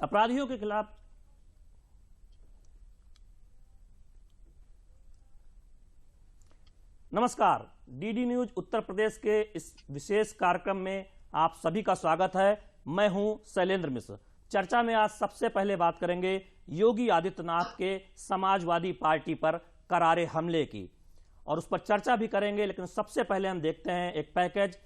अपराधियों के खिलाफ नमस्कार, डीडी न्यूज उत्तर प्रदेश के इस विशेष कार्यक्रम में आप सभी का स्वागत है। मैं हूं शैलेंद्र मिश्र। चर्चा में आज सबसे पहले बात करेंगे योगी आदित्यनाथ के समाजवादी पार्टी पर करारे हमले की, और उस पर चर्चा भी करेंगे। लेकिन सबसे पहले हम देखते हैं एक पैकेज,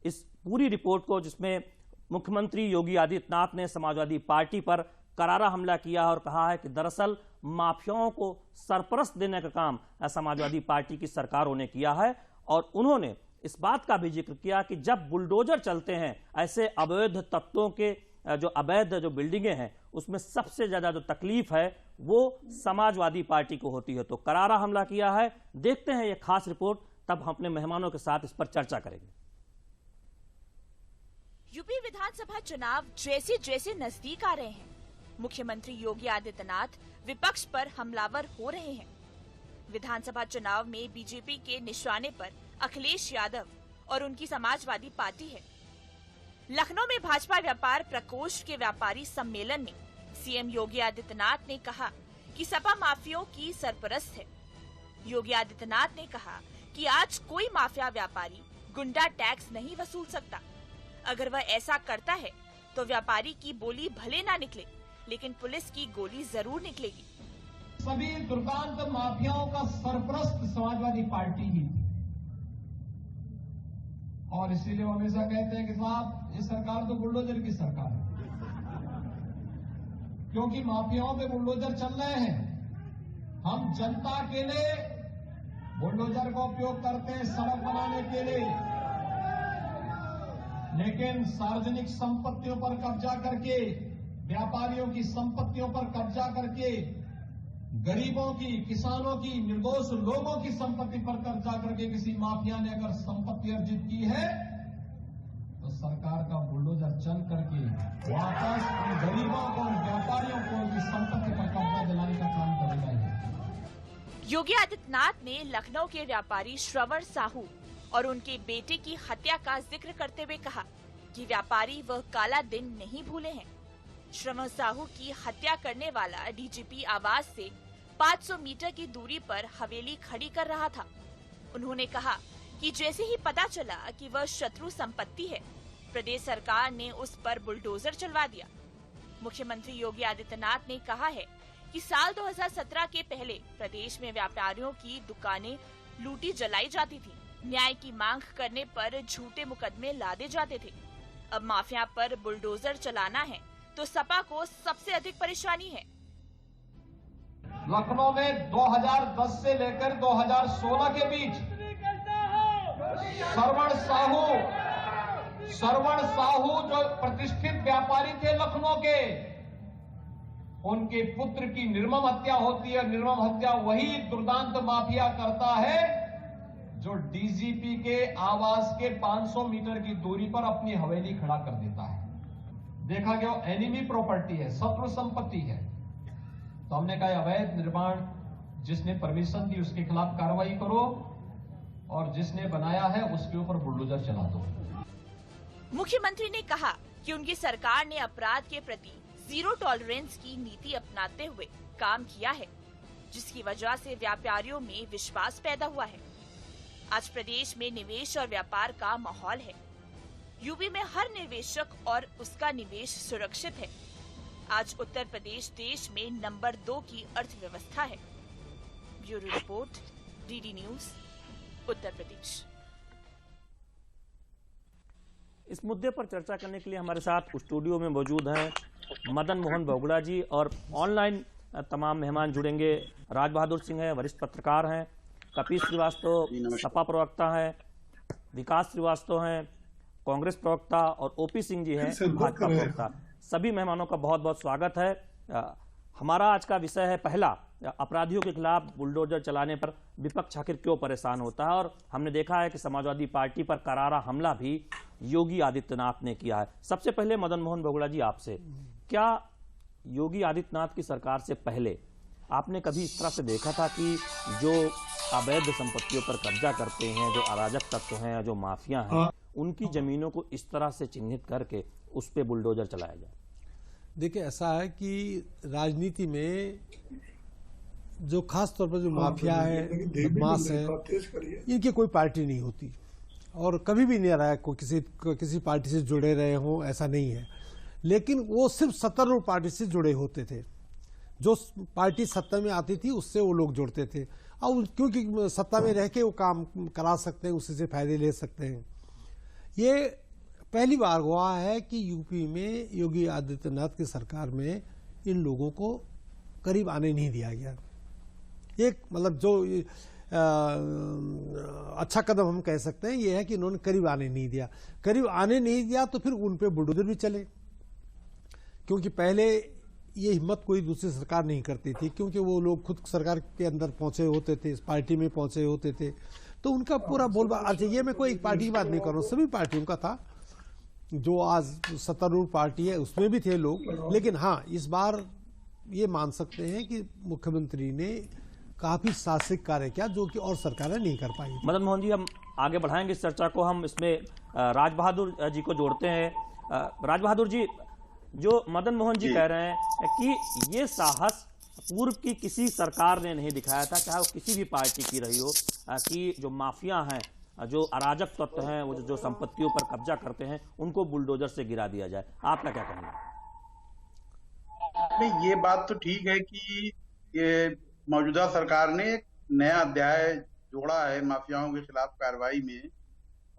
इस पूरी रिपोर्ट को, जिसमें मुख्यमंत्री योगी आदित्यनाथ ने समाजवादी पार्टी पर करारा हमला किया और कहा है कि दरअसल माफियाओं को सरपरस्त देने का काम समाजवादी पार्टी की सरकारों ने किया है। और उन्होंने इस बात का भी जिक्र किया कि जब बुलडोजर चलते हैं ऐसे अवैध तत्वों के जो अवैध जो बिल्डिंगें हैं उसमें सबसे ज्यादा जो तकलीफ है वो समाजवादी पार्टी को होती है। तो करारा हमला किया है। देखते हैं ये खास रिपोर्ट, तब हम अपने मेहमानों के साथ इस पर चर्चा करेंगे। यूपी विधानसभा चुनाव जैसे जैसे नजदीक आ रहे हैं, मुख्यमंत्री योगी आदित्यनाथ विपक्ष पर हमलावर हो रहे हैं। विधानसभा चुनाव में बीजेपी के निशाने पर अखिलेश यादव और उनकी समाजवादी पार्टी है। लखनऊ में भाजपा व्यापार प्रकोष्ठ के व्यापारी सम्मेलन में सीएम योगी आदित्यनाथ ने कहा कि सपा माफियाओं की सरपरस्त है। योगी आदित्यनाथ ने कहा कि आज कोई माफिया व्यापारी गुंडा टैक्स नहीं वसूल सकता। अगर वह ऐसा करता है तो व्यापारी की बोली भले ना निकले, लेकिन पुलिस की गोली जरूर निकलेगी। सभी दुर्दांत माफियाओं का सरपरस्त समाजवादी पार्टी ही थी, और इसीलिए वो हमेशा कहते हैं कि साहब ये सरकार तो बुलडोजर की सरकार है, क्योंकि माफियाओं पे बुलडोजर चल रहे हैं। हम जनता के लिए बुलडोजर का उपयोग करते हैं सड़क बनाने के लिए, लेकिन सार्वजनिक संपत्तियों पर कब्जा करके, व्यापारियों की संपत्तियों पर कब्जा करके, गरीबों की, किसानों की, निर्दोष लोगों की संपत्ति पर कब्जा करके किसी माफिया ने अगर संपत्ति अर्जित की है तो सरकार का बुलडोजर चल करके वापस उन गरीबों को, उन व्यापारियों को उनकी संपत्ति पर कब्जा दिलाने का काम करेगा। योगी आदित्यनाथ ने लखनऊ के व्यापारी श्रवण साहू और उनके बेटे की हत्या का जिक्र करते हुए कहा कि व्यापारी वह काला दिन नहीं भूले हैं। श्रवण साहू की हत्या करने वाला डीजीपी आवास से 500 मीटर की दूरी पर हवेली खड़ी कर रहा था। उन्होंने कहा कि जैसे ही पता चला कि वह शत्रु संपत्ति है, प्रदेश सरकार ने उस पर बुलडोजर चलवा दिया। मुख्यमंत्री योगी आदित्यनाथ ने कहा है कि साल 2017 के पहले प्रदेश में व्यापारियों की दुकानें लूटी जलाई जाती थी। न्याय की मांग करने पर झूठे मुकदमे लादे जाते थे। अब माफिया पर बुलडोजर चलाना है तो सपा को सबसे अधिक परेशानी है। लखनऊ में 2010 से लेकर 2016 के बीच श्रवण साहू जो प्रतिष्ठित व्यापारी थे लखनऊ के, उनके पुत्र की निर्मम हत्या होती है। निर्मम हत्या वही दुर्दांत माफिया करता है जो डीजीपी के आवास के 500 मीटर की दूरी पर अपनी हवेली खड़ा कर देता है। देखा गया एनिमी प्रॉपर्टी है, शत्रु संपत्ति है। तो हमने कहा अवैध निर्माण जिसने परमिशन दी उसके खिलाफ कार्रवाई करो, और जिसने बनाया है उसके ऊपर बुलडोजर चला दो। मुख्यमंत्री ने कहा कि उनकी सरकार ने अपराध के प्रति जीरो टॉलरेंस की नीति अपनाते हुए काम किया है, जिसकी वजह से व्यापारियों में विश्वास पैदा हुआ है। आज प्रदेश में निवेश और व्यापार का माहौल है। यूपी में हर निवेशक और उसका निवेश सुरक्षित है। आज उत्तर प्रदेश देश में नंबर 2 की अर्थव्यवस्था है। Bureau report, DD news, Uttar Pradesh. इस मुद्दे पर चर्चा करने के लिए हमारे साथ स्टूडियो में मौजूद हैं मदन मोहन बोगड़ा जी, और ऑनलाइन तमाम मेहमान जुड़ेंगे। राज बहादुर सिंह हैं, वरिष्ठ पत्रकार हैं, कपिल श्रीवास्तव सपा प्रवक्ता हैं, विकास श्रीवास्तव हैं कांग्रेस प्रवक्ता, और ओपी सिंह जी हैं भाजपा प्रवक्ता। सभी मेहमानों का बहुत बहुत स्वागत है। हमारा आज का विषय है पहला, अपराधियों के खिलाफ बुलडोजर चलाने पर विपक्ष आखिर क्यों परेशान होता है। और हमने देखा है कि समाजवादी पार्टी पर करारा हमला भी योगी आदित्यनाथ ने किया है। सबसे पहले मदन मोहन बोगड़ा जी, आपसे, क्या योगी आदित्यनाथ की सरकार से पहले आपने कभी इस तरह से देखा था कि जो अवैध संपत्तियों पर कब्जा करते हैं, जो अराजक तत्व हैं, जो माफिया हैं, उनकी जमीनों को इस तरह से चिन्हित करके उस पर बुलडोजर चलाया जाए? देखिए, ऐसा है कि राजनीति में जो खास तौर पर जो माफिया है, बदमाश है, इनकी कोई पार्टी नहीं होती और कभी भी नहीं रहा है किसी पार्टी से जुड़े रहे हों, ऐसा नहीं है। लेकिन वो सिर्फ सत्तारूढ़ पार्टी से जुड़े होते थे। जो पार्टी सत्ता में आती थी उससे वो लोग जुड़ते थे और क्योंकि सत्ता में रह के वो काम करा सकते हैं, उससे फायदे ले सकते हैं। ये पहली बार हुआ है कि यूपी में योगी आदित्यनाथ की सरकार में इन लोगों को करीब आने नहीं दिया गया। एक मतलब जो अच्छा कदम हम कह सकते हैं ये है कि इन्होंने करीब आने नहीं दिया। करीब आने नहीं दिया तो फिर उन पे बुलडोजर भी चले, क्योंकि पहले ये हिम्मत कोई दूसरी सरकार नहीं करती थी, क्योंकि वो लोग खुद सरकार के अंदर पहुंचे होते थे, इस पार्टी में पहुंचे होते थे, तो उनका पूरा बोलबाला। अच्छा, ये मैं कोई एक पार्टी की बात नहीं कर रहा हूँ, सभी पार्टियों का था। जो आज सत्तारूढ़ पार्टी है उसमें भी थे लोग, लेकिन हाँ, इस बार ये मान सकते हैं कि मुख्यमंत्री ने काफी साहसिक कार्य किया जो कि और सरकारें नहीं कर पाई। मदन मोहन जी, हम आगे बढ़ाएंगे इस चर्चा को। हम इसमें राज बहादुर जी को जोड़ते हैं। राज बहादुर जी, जो मदन मोहन जी कह रहे हैं कि ये साहस पूर्व की किसी सरकार ने नहीं दिखाया था, चाहे वो किसी भी पार्टी की रही हो, कि जो माफिया हैं, जो अराजक तत्व हैं, वो जो संपत्तियों पर कब्जा करते हैं, उनको बुलडोजर से गिरा दिया जाए। आपका क्या कहना है? नहीं, ये बात तो ठीक है कि ये मौजूदा सरकार ने एक नया अध्याय जोड़ा है माफियाओं के खिलाफ कार्रवाई में,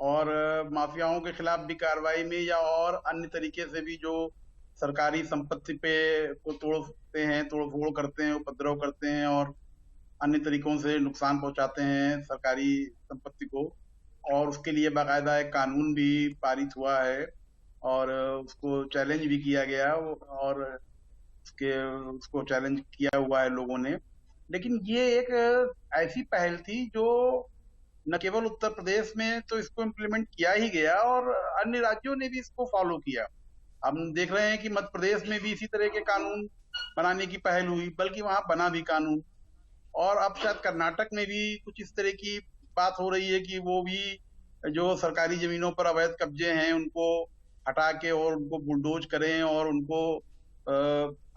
और माफियाओं के खिलाफ भी कार्रवाई में या और अन्य तरीके से भी जो सरकारी संपत्ति पे को तोड़ते हैं, तोड़फोड़ करते हैं, उपद्रव करते हैं और अन्य तरीकों से नुकसान पहुंचाते हैं सरकारी संपत्ति को, और उसके लिए बाकायदा एक कानून भी पारित हुआ है और उसको चैलेंज भी किया गया और उसको चैलेंज किया हुआ है लोगों ने। लेकिन ये एक ऐसी पहल थी जो न केवल उत्तर प्रदेश में तो इसको इम्प्लीमेंट किया ही गया और अन्य राज्यों ने भी इसको फॉलो किया। हम देख रहे हैं कि मध्य प्रदेश में भी इसी तरह के कानून बनाने की पहल हुई, बल्कि वहां बना भी कानून, और अब शायद कर्नाटक में भी कुछ इस तरह की बात हो रही है कि वो भी जो सरकारी जमीनों पर अवैध कब्जे हैं उनको हटा के और उनको बुलडोज करें और उनको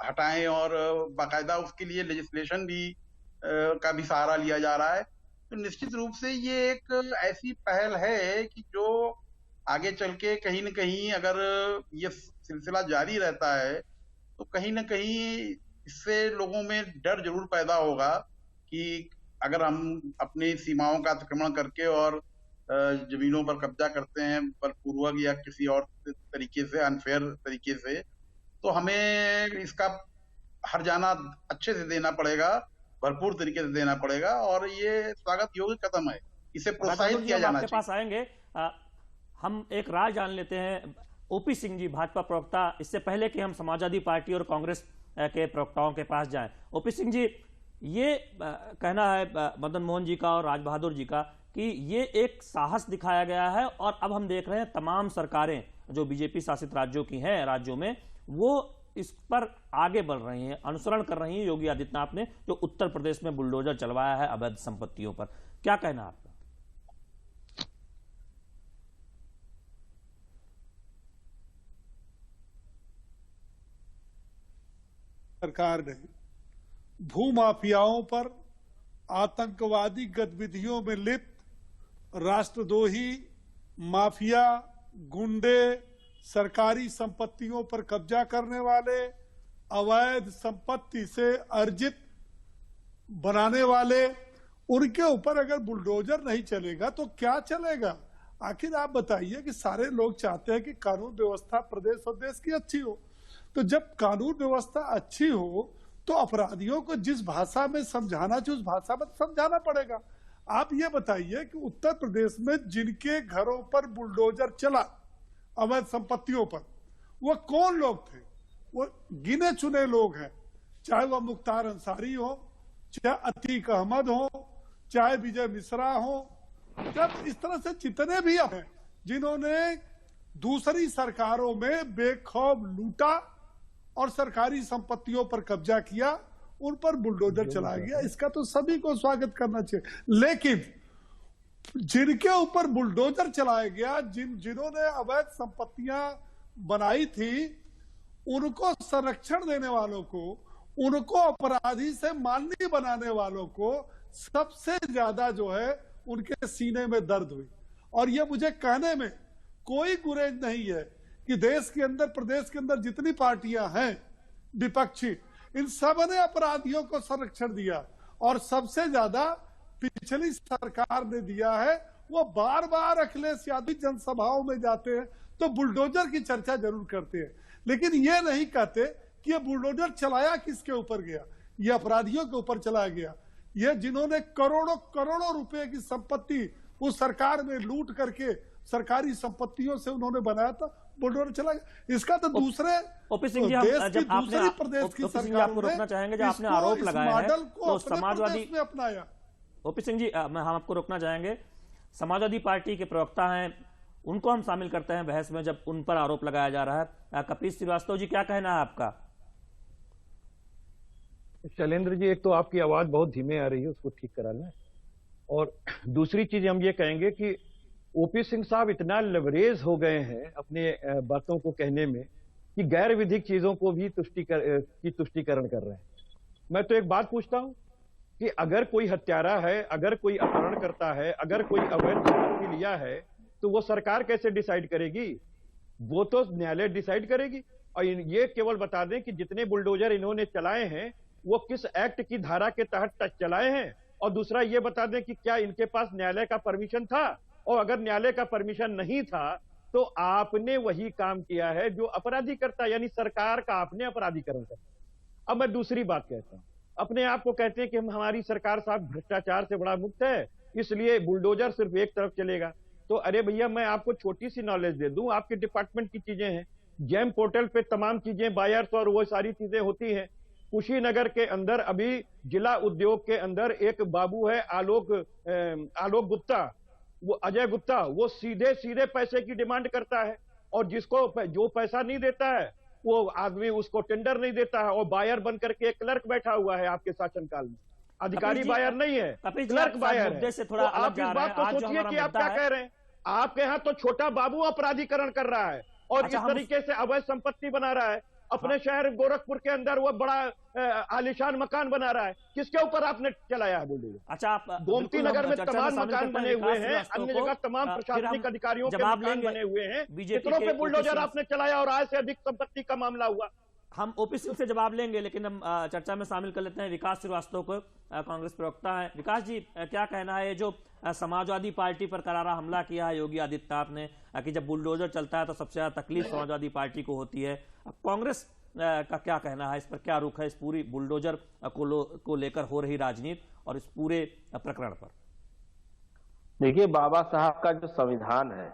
हटाएं, और बाकायदा उसके लिए लेजिस्लेशन भी का भी सहारा लिया जा रहा है। तो निश्चित रूप से ये एक ऐसी पहल है कि जो आगे चल के कहीं न कहीं अगर ये सिलसिला जारी रहता है तो कहीं न कहीं इससे लोगों में डर जरूर पैदा होगा कि अगर हम अपनी सीमाओं का अतिक्रमण करके और जमीनों पर कब्जा करते हैं बलपूर्वक या किसी और तरीके से, अनफेयर तरीके से, तो हमें इसका हर्जाना अच्छे से देना पड़ेगा, भरपूर तरीके से देना पड़ेगा, और ये स्वागत योग्य कदम है, इसे प्रोत्साहित किया जाना चाहिए। पास आएंगे, हम एक राय जान लेते हैं ओपी सिंह जी, भाजपा प्रवक्ता, इससे पहले कि हम समाजवादी पार्टी और कांग्रेस के प्रवक्ताओं के पास जाएं। ओपी सिंह जी, ये कहना है मदन मोहन जी का और राज बहादुर जी का कि ये एक साहस दिखाया गया है और अब हम देख रहे हैं तमाम सरकारें जो बीजेपी शासित राज्यों की हैं, राज्यों में, वो इस पर आगे बढ़ रही हैं, अनुसरण कर रही हैं योगी आदित्यनाथ ने जो उत्तर प्रदेश में बुलडोजर चलवाया है अवैध संपत्तियों पर। क्या कहना आपका? सरकार ने भूमाफियाओं पर आतंकवादी गतिविधियों में लिप्त राष्ट्रद्रोही माफिया, गुंडे, सरकारी संपत्तियों पर कब्जा करने वाले, अवैध संपत्ति से अर्जित बनाने वाले, उनके ऊपर अगर बुलडोजर नहीं चलेगा तो क्या चलेगा? आखिर आप बताइए कि सारे लोग चाहते हैं कि कानून व्यवस्था प्रदेश और देश की अच्छी हो, तो जब कानून व्यवस्था अच्छी हो तो अपराधियों को जिस भाषा में समझाना चाहिए उस भाषा में समझाना पड़ेगा। आप ये बताइए कि उत्तर प्रदेश में जिनके घरों पर बुलडोजर चला अवैध संपत्तियों पर, वो कौन लोग थे? वो गिने चुने लोग हैं, चाहे वह मुख्तार अंसारी हो, चाहे अतीक अहमद हो, चाहे विजय मिश्रा हो, जब इस तरह से जितने भी हैं जिन्होंने दूसरी सरकारों में बेखौफ लूटा और सरकारी संपत्तियों पर कब्जा किया, उन पर बुलडोजर चलाया गया। इसका तो सभी को स्वागत करना चाहिए। लेकिन जिनके ऊपर बुलडोजर चलाया गया, जिन्होंने अवैध संपत्तियां बनाई थी, उनको संरक्षण देने वालों को, उनको अपराधी से माननीय बनाने वालों को सबसे ज्यादा जो है उनके सीने में दर्द हुई। और ये मुझे कहने में कोई गुरेज नहीं है कि देश के अंदर, प्रदेश के अंदर जितनी पार्टियां हैं विपक्षी, इन सब ने अपराधियों को संरक्षण दिया। और सबसे ज्यादा पिछली सरकार ने दिया है। वो बार बार अखिलेश यादव जनसभाओं में जाते हैं तो बुलडोजर की चर्चा जरूर करते हैं, लेकिन ये नहीं कहते कि ये बुलडोजर चलाया किसके ऊपर गया। ये अपराधियों के ऊपर चलाया गया। ये जिन्होंने करोड़ों करोड़ों रुपए की संपत्ति उस सरकार में लूट करके सरकारी संपत्तियों से उन्होंने बनाया था, बुलडोजर चला गया। इसका तो दूसरे ओपी सिंह जी, हम जब आपने प्रदेश की सरकार आपको रोकना चाहेंगे, जब आपने आरोप लगाया है तो समाजवादी में अपनाया। ओपी सिंह जी, हम आपको रोकना चाहेंगे। समाजवादी पार्टी के प्रवक्ता हैं, उनको हम शामिल करते हैं बहस में जब उन पर आरोप लगाया जा रहा है। कपिल श्रीवास्तव जी, क्या कहना है आपका? शैलेंद्र जी, एक तो आपकी आवाज बहुत धीमे आ रही है, उसको ठीक करा लें। और दूसरी चीज हम ये कहेंगे कि ओपी सिंह साहब इतना लेवरेज हो गए हैं अपने बातों को कहने में कि गैर विधिक चीजों को भी तुष्टीकरण कर रहे हैं। मैं तो एक बात पूछता हूं कि अगर कोई हत्यारा है, अगर कोई अपहरण करता है, अगर कोई अवैध संपत्ति लिया है, तो वो सरकार कैसे डिसाइड करेगी? वो तो न्यायालय डिसाइड करेगी। और ये केवल बता दें कि जितने बुलडोजर इन्होंने चलाए हैं वो किस एक्ट की धारा के तहत चलाए हैं, और दूसरा ये बता दें कि क्या इनके पास न्यायालय का परमिशन था, और अगर न्यायालय का परमिशन नहीं था तो आपने वही काम किया है जो अपराधी करता है, यानी सरकार का आपने अपराधीकरण करता। अब मैं दूसरी बात कहता हूं, अपने आप को कहते हैं कि हमारी सरकार साहब भ्रष्टाचार से बड़ा मुक्त है, इसलिए बुलडोजर सिर्फ एक तरफ चलेगा। तो अरे भैया, मैं आपको छोटी सी नॉलेज दे दूं, आपके डिपार्टमेंट की चीजें हैं, जेम पोर्टल पे तमाम चीजें, बायर्स और वो सारी चीजें होती हैं। कुशीनगर के अंदर अभी जिला उद्योग के अंदर एक बाबू है आलोक गुप्ता, वो अजय गुप्ता, वो सीधे सीधे पैसे की डिमांड करता है, और जिसको जो पैसा नहीं देता है वो आदमी उसको टेंडर नहीं देता है, और बायर बन करके एक क्लर्क बैठा हुआ है आपके शासनकाल में। अधिकारी बायर नहीं है, क्लर्क बायर है। से थोड़ा तो आप इस बात को सोचिए कि आप क्या कह रहे हैं। आपके यहाँ तो छोटा बाबू अपराधीकरण कर रहा है और इस तरीके से अवैध संपत्ति बना रहा है। अपने शहर गोरखपुर के अंदर वो बड़ा आलिशान मकान बना रहा है, किसके ऊपर आपने चलाया है बुलडोजर? अच्छा, आप गोमती नगर में तमाम मकान बने हुए हैं, अन्य जगह तमाम प्रशासनिक अधिकारियों के मकान बने हुए हैं, कितनों पे बुलडोजर आपने चलाया और आय से अधिक संपत्ति का मामला हुआ? हम ओपी सिंह से जवाब लेंगे, लेकिन हम चर्चा में शामिल कर लेते हैं विकास श्रीवास्तव को, कांग्रेस प्रवक्ता है। विकास जी, क्या कहना है जो समाजवादी पार्टी पर करारा हमला किया है योगी आदित्यनाथ ने कि जब बुलडोजर चलता है तो सबसे ज्यादा तकलीफ समाजवादी पार्टी को होती है, अब कांग्रेस का क्या कहना है, इस पर क्या रुख है, इस पूरी बुलडोजर को लेकर हो रही राजनीति और इस पूरे प्रकरण पर? देखिए, बाबा साहब का जो संविधान है,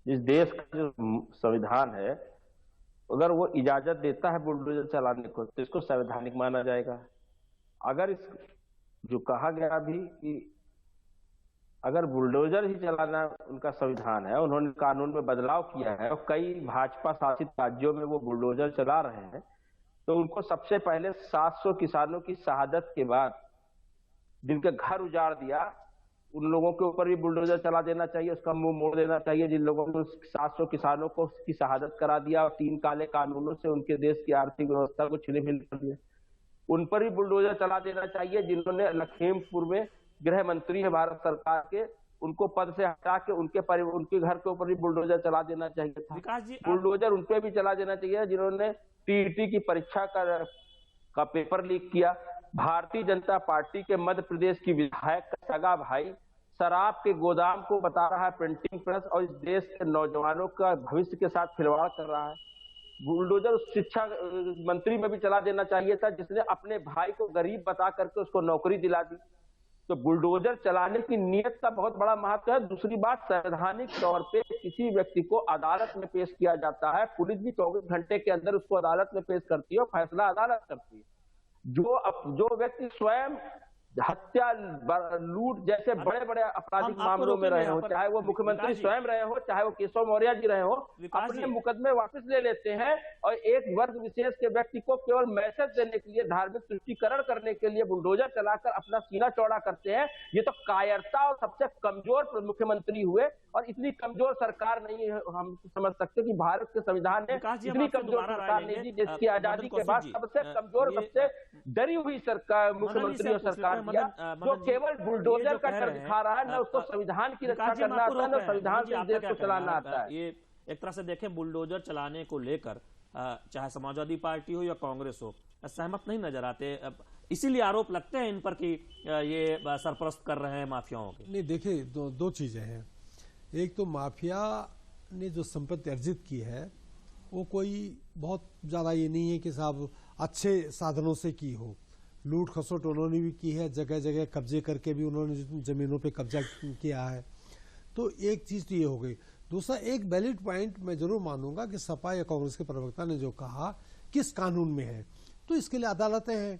इस देश का जो संविधान है, अगर वो इजाजत देता है बुलडोजर चलाने को तो इसको संवैधानिक माना जाएगा। अगर इस जो कहा गया अभी कि अगर बुलडोजर ही चलाना उनका संविधान है, उन्होंने कानून में बदलाव किया है और कई भाजपा शासित राज्यों में वो बुलडोजर चला रहे हैं, तो उनको सबसे पहले 700 किसानों की शहादत के बाद जिनके घर उजाड़ दिया, उन लोगों के ऊपर भी बुलडोजर चला देना चाहिए, उसका मुंह मोड़ देना चाहिए। जिन लोगों ने 700 किसानों को की शहादत करा दिया और 3 काले कानूनों से उनके देश की आर्थिक व्यवस्था को छिन्न-भिन्न कर दिया, उन पर भी बुलडोजर चला देना चाहिए। जिन्होंने लखीमपुर में गृह मंत्री है भारत सरकार के, उनको पद से हटा के उनके घर के ऊपर भी बुलडोजर चला देना चाहिए था। बुलडोजर उन पे भी चला देना चाहिए जिन्होंने टीईटी की परीक्षा का पेपर लीक किया। भारतीय जनता पार्टी के मध्य प्रदेश की विधायक का सगा भाई शराब के गोदाम को बता रहा है प्रिंटिंग प्रेस, और इस देश के नौजवानों का भविष्य के साथ खिलवाड़ कर रहा है। बुलडोजर शिक्षा मंत्री में भी चला देना चाहिए था, जिसने अपने भाई को गरीब बता करके उसको नौकरी दिला दी। तो बुलडोजर चलाने की नीयत का बहुत बड़ा महत्व है। दूसरी बात, संवैधानिक तौर पे किसी व्यक्ति को अदालत में पेश किया जाता है, पुलिस भी 24 घंटे के अंदर उसको अदालत में पेश करती है और फैसला अदालत करती है। जो व्यक्ति स्वयं हत्या, लूट जैसे बड़े बड़े आपराधिक मामलों में रहे हो, चाहे वो मुख्यमंत्री स्वयं रहे हो, चाहे वो केशव मौर्य जी रहे हो, अपने मुकदमे वापस ले लेते हैं और एक वर्ग विशेष के व्यक्ति को केवल मैसेज देने के लिए, धार्मिक तुष्टीकरण करने के लिए बुलडोजर चलाकर अपना सीना चौड़ा करते हैं। ये तो कायरता और सबसे कमजोर मुख्यमंत्री हुए, और इतनी कमजोर सरकार नहीं है, हम समझ सकते कि भारत के संविधान ने इतनी कमजोर सरकार नहीं दी, जिसकी आजादी के बाद सबसे कमजोर, सबसे डरी हुई सरकार मुख्यमंत्री और सरकार जो केवल बुलडोजर का डर दिखा रहा है, न उसको संविधान की रक्षा करना आता है, न संविधान से देश को चलाना आता है। ये एक तरह से देखें, बुलडोजर चलाने को लेकर चाहे समाजवादी पार्टी हो या कांग्रेस हो, सहमत नहीं नजर आते, इसीलिए आरोप लगते हैं इन पर कि ये सरपरस्त कर रहे हैं माफियाओं के। नहीं, देखिए दो चीजें हैं। एक तो माफिया ने जो संपत्ति अर्जित की है वो कोई बहुत ज्यादा ये नहीं है कि साहब अच्छे साधनों से की हो, लूट खसोट उन्होंने भी की है, जगह जगह कब्जे करके भी उन्होंने जमीनों पे कब्जा किया है। तो एक चीज तो ये हो गई। दूसरा, एक वैलिड पॉइंट मैं जरूर मानूंगा कि सपा या कांग्रेस के प्रवक्ता ने जो कहा किस कानून में है, तो इसके लिए अदालतें हैं,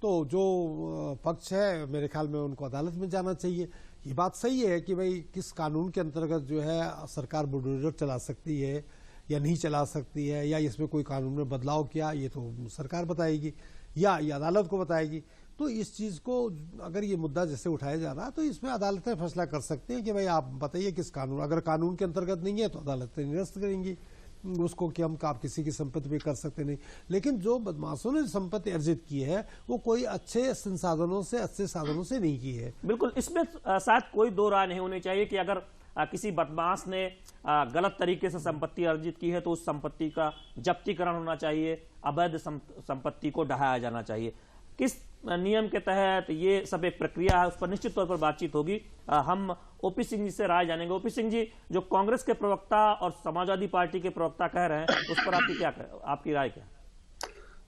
तो जो पक्ष है मेरे ख्याल में उनको अदालत में जाना चाहिए। ये बात सही है कि भाई किस कानून के अंतर्गत जो है सरकार बुलडोजर चला सकती है या नहीं चला सकती है, या इसमें कोई कानून में बदलाव किया, ये तो सरकार बताएगी या ये अदालत को बताएगी। तो इस चीज को अगर ये मुद्दा जैसे उठाया जा रहा है तो इसमें अदालतें फैसला कर सकती हैं कि भाई आप बताइए किस कानून, अगर कानून के अंतर्गत नहीं है तो अदालतें निरस्त करेंगी उसको कि हम आप किसी की संपत्ति पे कर सकते नहीं। लेकिन जो बदमाशों ने संपत्ति अर्जित की है वो कोई अच्छे संसाधनों से, अच्छे साधनों से नहीं की है। बिल्कुल, इसमें शायद कोई दो राय नहीं होनी चाहिए कि अगर किसी बदमाश ने गलत तरीके से संपत्ति अर्जित की है तो उस संपत्ति का जब्तीकरण होना चाहिए, अवैध संपत्ति को ढहाया जाना चाहिए। किस नियम के तहत ये सब एक प्रक्रिया है, उस पर निश्चित तौर पर बातचीत होगी। हम ओपी सिंह जी से राय जानेंगे। ओपी सिंह जी, जो कांग्रेस के प्रवक्ता और समाजवादी पार्टी के प्रवक्ता कह रहे हैं उस पर आपकी राय क्या?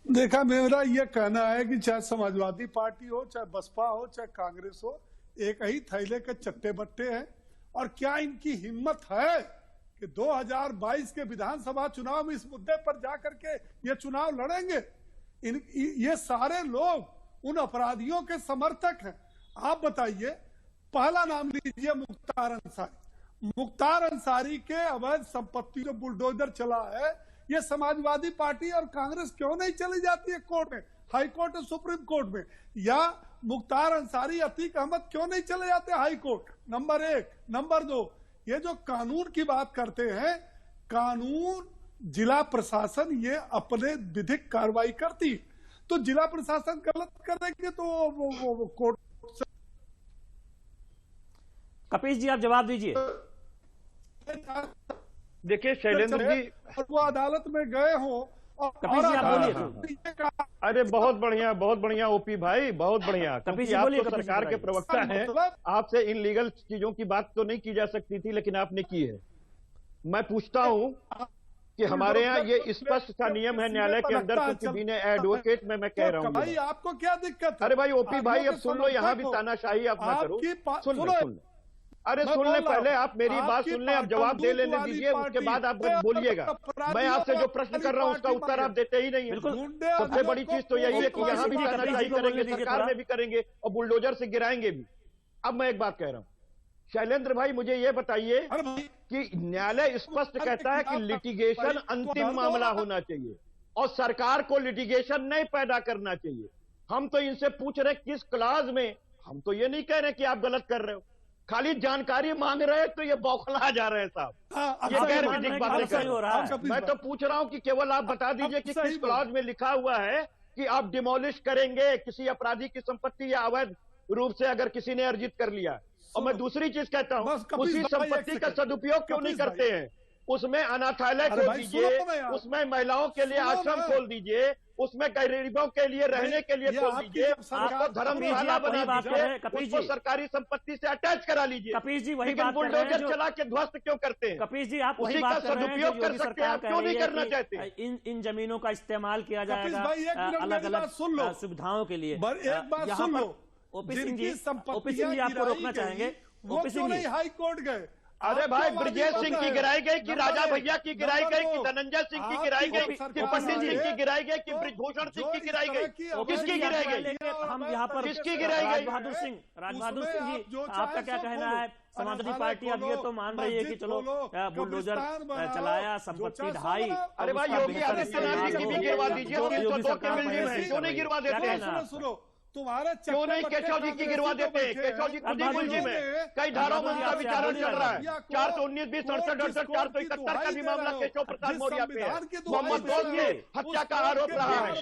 देखा, मेरा यह कहना है कि चाहे समाजवादी पार्टी हो, चाहे बसपा हो, चाहे कांग्रेस हो, एक ही थैले के चट्टे बट्टे हैं। और क्या इनकी हिम्मत है कि 2022 के विधानसभा चुनाव में इस मुद्दे पर जाकर के ये चुनाव लड़ेंगे? ये सारे लोग उन अपराधियों के समर्थक हैं। आप बताइए, पहला नाम लीजिए मुख्तार अंसारी। मुख्तार अंसारी के अवैध संपत्ति जो बुलडोजर चला है, ये समाजवादी पार्टी और कांग्रेस क्यों नहीं चली जाती है कोर्ट में, हाई कोर्ट और सुप्रीम कोर्ट में? या मुख्तार अंसारी, अतीक अहमद क्यों नहीं चले जाते हाई कोर्ट? नंबर एक। नंबर दो, ये जो कानून की बात करते हैं, कानून जिला प्रशासन ये अपने विधिक कार्रवाई करती, तो जिला प्रशासन गलत करेंगे तो वो कोर्ट से। कपीश जी, आप जवाब दीजिए। देखिए शैलेंद्र जी, वो अदालत में गए हो कपीश जी, आप बोलिए। अरे बहुत बढ़िया ओपी भाई, बहुत बढ़िया। कपीश जी आप बोलिए। तो सरकार के प्रवक्ता हैं, आपसे इन लीगल चीजों की बात तो नहीं की जा सकती थी, लेकिन आपने की है। मैं पूछता हूं कि हमारे यहाँ ये स्पष्ट सा नियम है न्यायालय के अंदर, क्योंकि बीइंग एडवोकेट में मैं कह रहा हूँ। भाई आपको क्या दिक्कत है? अरे भाई ओपी भाई, अब सुन लो, यहाँ भी तानाशाही आप ना करो। सुन ले, अरे सुन ले, पहले आप मेरी बात सुन ले, आप जवाब दे लेने दीजिए, उसके बाद आप बोलिएगा। मैं आपसे जो प्रश्न कर रहा हूँ उसका उत्तर आप देते ही नहीं है। सबसे बड़ी चीज तो यही है कि यहाँ भी तानाशाही करेंगे, सरकार में भी करेंगे और बुलडोजर से गिराएंगे भी। अब मैं एक बात कह रहा हूँ, शैलेंद्र भाई मुझे ये बताइए कि न्यायालय स्पष्ट कहता है कि लिटिगेशन अंतिम मामला होना चाहिए और सरकार को लिटिगेशन नहीं पैदा करना चाहिए। हम तो इनसे पूछ रहे किस क्लास में, हम तो ये नहीं कह रहे कि आप गलत कर रहे हो, खाली जानकारी मांग रहे हैं, तो ये बौखला जा रहे हैं साहब। ये गैर विधिक बातें कर रहे हैं। मैं तो पूछ रहा हूं कि केवल आप बता दीजिए कि किस क्लॉज में लिखा हुआ है कि आप डिमोलिश करेंगे किसी अपराधी की संपत्ति या अवैध रूप से अगर किसी ने अर्जित कर लिया। और मैं दूसरी चीज कहता हूं, उसी संपत्ति का सदुपयोग क्यों नहीं करते हैं? उसमें अनाथालय खोल दीजिए, उसमें महिलाओं के लिए आश्रम खोल दीजिए, उसमें गरीबों के लिए रहने के लिए खोल दीजिए, आपको धर्मशाला बना दीजिए, उसको सरकारी संपत्ति से अटैच करा लीजिए। कपीश जी, वही लेकिन बुलडोजर चला के ध्वस्त क्यों करते हैं? कपीश जी, आप उसी का सदुपयोग कर सकते हैं, आप क्यों नहीं करना चाहते? इन जमीनों का इस्तेमाल किया जाएगा अलग अलग सुविधाओं के लिए। एक बात सुन लो, ओपी सिंह जी आपको रोकना चाहेंगे। वो क्यों नहीं हाई कोर्ट गए? अरे भाई, ब्रजेश सिंह की गिराई गई कि राजा भैया की गिराई गई कि धनंजय सिंह की गिराई गई कि पंडित सिंह की गिराई गई कि ब्रजभूषण सिंह की गिराई गई? किसकी गिराई गई? हम यहाँ पर किसकी गिराई गई? राज बहादुर सिंह जी, आपका क्या कहना है? समाजवादी पार्टी अब ये तो मान रही है कि चलो बुलडोजर चलाया, संपत्ति ढाई। अरे भाई, योगी आदित्यनाथ जी की भी गिरवा दीजिए, 302 की मिलनी है, क्यों नहीं गिरवा देते? सुनो, तुम्हारे क्यों नहीं केशव जी की गिरवा देते? केशव जी खुद ही मुलजिम है, कई धाराओं में उनका विचारण चल रहा है। 419, 20, 67, 68, 471 का भी मामला केशव प्रसाद मौर्य पे है। मोहम्मद गौस के हत्या का आरोप रहा है,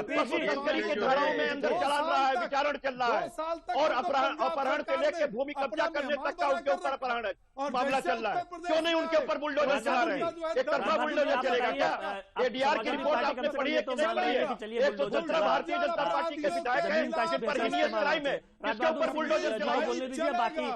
पशु तस्करी के धाराओं में अंदर चला रहा है, विचारण चल रहा है, और अपहरण से लेकर भूमि कब्जा करने तक का उनके ऊपर अपहरण मामला चल रहा है। क्यों नहीं उनके ऊपर बुलडोजर चला रहे हैं? एक तरफा बुलडोजर चलेगा क्या? एडीआर की रिपोर्ट आपने पढ़ी है कि नहीं पढ़ी है? 117 भारतीय जनता पार्टी के विधायक हैं, इसके ऊपर बुलडोजर बोलने दीजिए। बाकी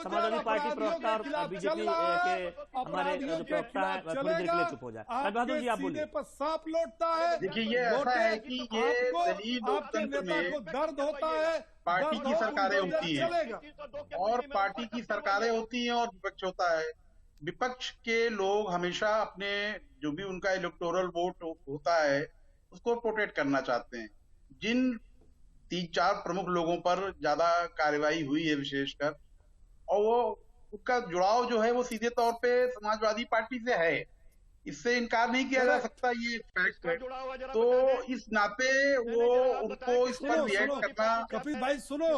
समाजवादी पार्टी प्रवक्ता और बीजेपी के हमारे जो प्रवक्ता है थोड़ी देर के लिए चुप हो जाए। राज बहादुर जी, आप बोलिए। सांप लौटता है। देखिए, ये ऐसा है कि ये दलील लोकतंत्र में दर्द होता है, पार्टी की सरकारें होती हैं और पार्टी की सरकारें होती हैं और विपक्ष होता है। विपक्ष के लोग हमेशा अपने जो भी उनका इलेक्टोरल वोट होता है उसको प्रोटेक्ट करना चाहते हैं। जिन 3-4 प्रमुख लोगों पर ज्यादा कार्रवाई हुई है विशेषकर, और वो उसका जुड़ाव जो है वो सीधे तौर पे समाजवादी पार्टी से है, इससे इनकार नहीं किया जा सकता, ये फैक्ट है। तो इस नाते वो उनको इस पर रिएक्ट करना। कपिल भाई सुनो,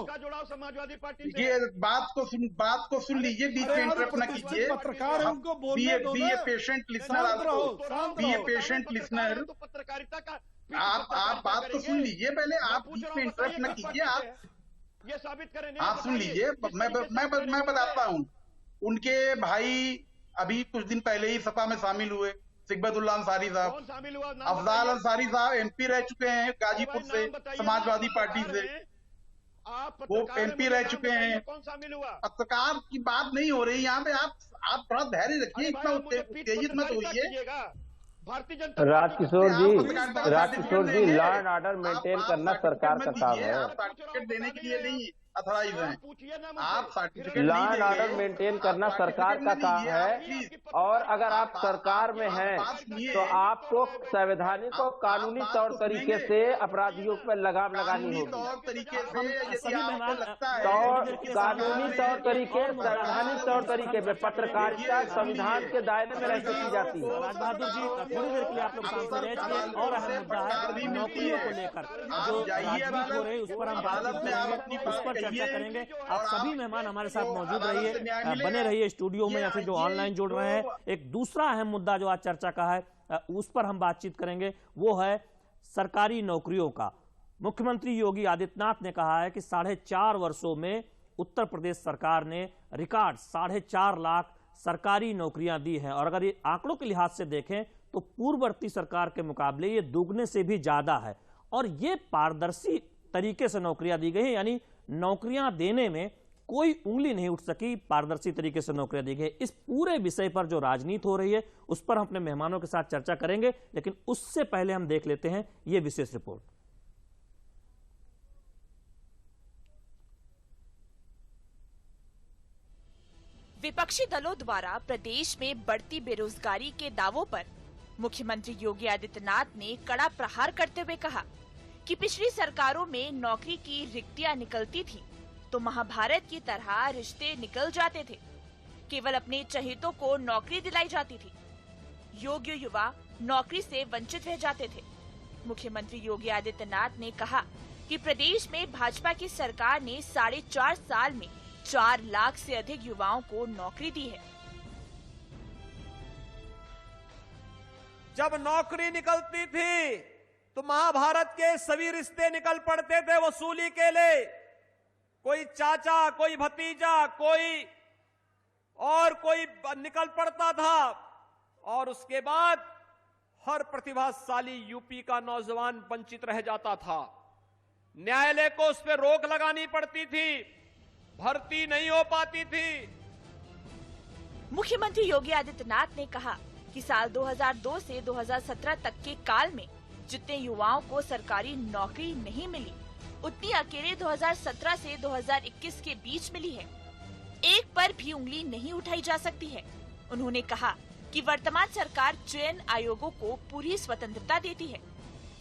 समाजवादी पार्टी ये बात को सुन लीजिए, बीच में इंटरप्ट न कीजिए। पत्रकार उनको बोलने दो, बी ए पेशेंट लिसनर, आपको बी ए पेशेंट लिसनर। आप बात तो सुन लीजिए पहले, आप बीच में इंटरप्ट न कीजिए। आप ये साबित करें, आप सुन लीजिए, मैं बताता हूँ। उनके भाई अभी कुछ दिन पहले ही सपा में शामिल हुए, सिकबतुल्लाह अंसारी साहब। अफजाल अंसारी साहब एमपी रह चुके हैं गाजीपुर से, समाजवादी पार्टी से, वो एमपी रह चुके हैं। पत्रकार की बात नहीं हो रही यहाँ पे। आप थोड़ा धैर्य रखिए, इतना उत्तेजित मत होइए। राजकिशोर जी, लॉ एंड ऑर्डर मेंटेन करना सरकार का काम है। सर्टिफिकेट देने के लिए नहीं अथॉराइज हैं। आप certificate law and order maintain करना सरकार का काम है, और अगर आप सरकार में हैं तो आपको संवैधानिक और कानूनी तौर तरीके से अपराधियों पर लगाम लगानी होगी। कानूनी तौर तरीके, संवैधानिक तौर तरीके पे पत्रकारिता संविधान के दायरे में रहकर की जाती है। राज बहादुर जी, थोड़ी देर के लिए आप लोग शांत रहिए। और अहम मुद्दा है नौकरियों को लेकर जो राजनीति हो रही है, उस पर हम बातचीत करेंगे, उस पर चर्चा करेंगे। आप सभी मेहमान हमारे साथ मौजूद रहिए, बने रहिए स्टूडियो में या फिर जो ऑनलाइन जुड़ रहे हैं। एक दूसरा अहम मुद्दा जो आज चर्चा का है उस पर हम बातचीत करेंगे, वो है सरकारी नौकरियों का। मुख्यमंत्री योगी आदित्यनाथ ने कहा है कि 4.5 वर्षों में उत्तर प्रदेश सरकार ने रिकॉर्ड 4.5 लाख सरकारी नौकरियां दी हैं, और अगर ये आंकड़ों के लिहाज से देखें तो पूर्ववर्ती सरकार के मुकाबले ये दुगने से भी ज्यादा है। और ये पारदर्शी तरीके से नौकरियां दी गई हैं, यानी नौकरियां देने में कोई उंगली नहीं उठ सकी, पारदर्शी तरीके से नौकरियां दी गई। इस पूरे विषय पर जो राजनीति हो रही है उस पर हम अपने मेहमानों के साथ चर्चा करेंगे, लेकिन उससे पहले हम देख लेते हैं ये विशेष रिपोर्ट। विपक्षी दलों द्वारा प्रदेश में बढ़ती बेरोजगारी के दावों पर मुख्यमंत्री योगी आदित्यनाथ ने कड़ा प्रहार करते हुए कहा कि पिछली सरकारों में नौकरी की रिक्तियां निकलती थी तो महाभारत की तरह रिश्ते निकल जाते थे, केवल अपने चहेतों को नौकरी दिलाई जाती थी, योग्य युवा नौकरी से वंचित रह जाते थे। मुख्यमंत्री योगी आदित्यनाथ ने कहा कि प्रदेश में भाजपा की सरकार ने 4.5 साल में 4 लाख से अधिक युवाओं को नौकरी दी है। जब नौकरी निकलती थी तो महाभारत के सभी रिश्ते निकल पड़ते थे वसूली के लिए। कोई चाचा, कोई भतीजा, कोई निकल पड़ता था, और उसके बाद हर प्रतिभाशाली यूपी का नौजवान वंचित रह जाता था। न्यायालय को उस पर रोक लगानी पड़ती थी, भर्ती नहीं हो पाती थी। मुख्यमंत्री योगी आदित्यनाथ ने कहा कि साल 2002 से 2017 तक के काल में जितने युवाओं को सरकारी नौकरी नहीं मिली, उतनी अकेले 2017 से 2021 के बीच मिली है। एक पर भी उंगली नहीं उठाई जा सकती है। उन्होंने कहा कि वर्तमान सरकार चयन आयोगों को पूरी स्वतंत्रता देती है।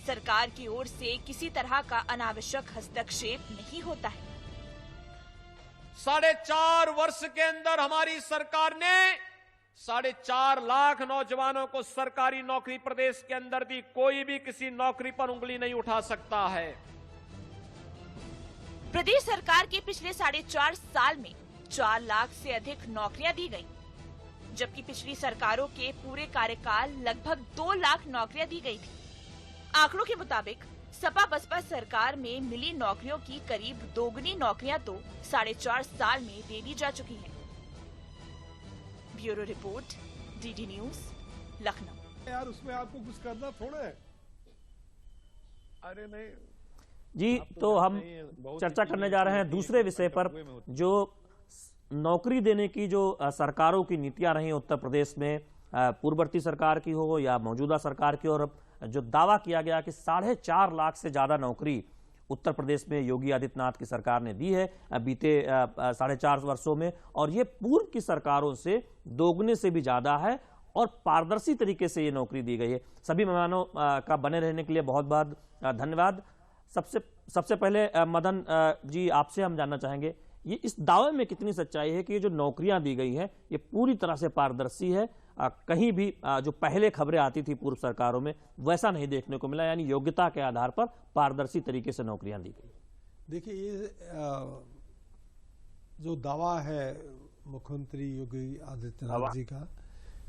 सरकार की ओर से किसी तरह का अनावश्यक हस्तक्षेप नहीं होता है। 4.5 वर्ष के अंदर हमारी सरकार ने 4.5 लाख नौजवानों को सरकारी नौकरी प्रदेश के अंदर दी। कोई भी किसी नौकरी पर उंगली नहीं उठा सकता है। प्रदेश सरकार के पिछले 4.5 साल में 4 लाख से अधिक नौकरियां दी गयी, जबकि पिछली सरकारों के पूरे कार्यकाल लगभग 2 लाख नौकरियां दी गई थी। आंकड़ों के मुताबिक सपा बसपा सरकार में मिली नौकरियों की करीब दोगुनी नौकरियां तो 4.5 साल में दे दी जा चुकी हैं। Bureau report, DD news, Lucknow. यार उसमें आपको कुछ करना थोड़ा है। अरे नहीं जी, तो हम चर्चा करने जा रहे हैं दूसरे विषय पर, जो नौकरी देने की जो सरकारों की नीतियां रही उत्तर प्रदेश में, पूर्ववर्ती सरकार की हो या मौजूदा सरकार की, और जो दावा किया गया कि 4.5 लाख से ज्यादा नौकरी उत्तर प्रदेश में योगी आदित्यनाथ की सरकार ने दी है बीते 4.5 वर्षों में, और ये पूर्व की सरकारों से दोगुने से भी ज्यादा है और पारदर्शी तरीके से ये नौकरी दी गई है। सभी मेहमानों का बने रहने के लिए बहुत बहुत धन्यवाद। सबसे पहले मदन जी, आपसे हम जानना चाहेंगे, ये इस दावे में कितनी सच्चाई है कि ये जो नौकरियां दी गई हैं ये पूरी तरह से पारदर्शी है? कहीं भी जो पहले खबरें आती थी पूर्व सरकारों में वैसा नहीं देखने को मिला, यानी योग्यता के आधार पर पारदर्शी तरीके से नौकरियां दी गई। देखिए, ये जो दावा है मुख्यमंत्री योगी आदित्यनाथ जी का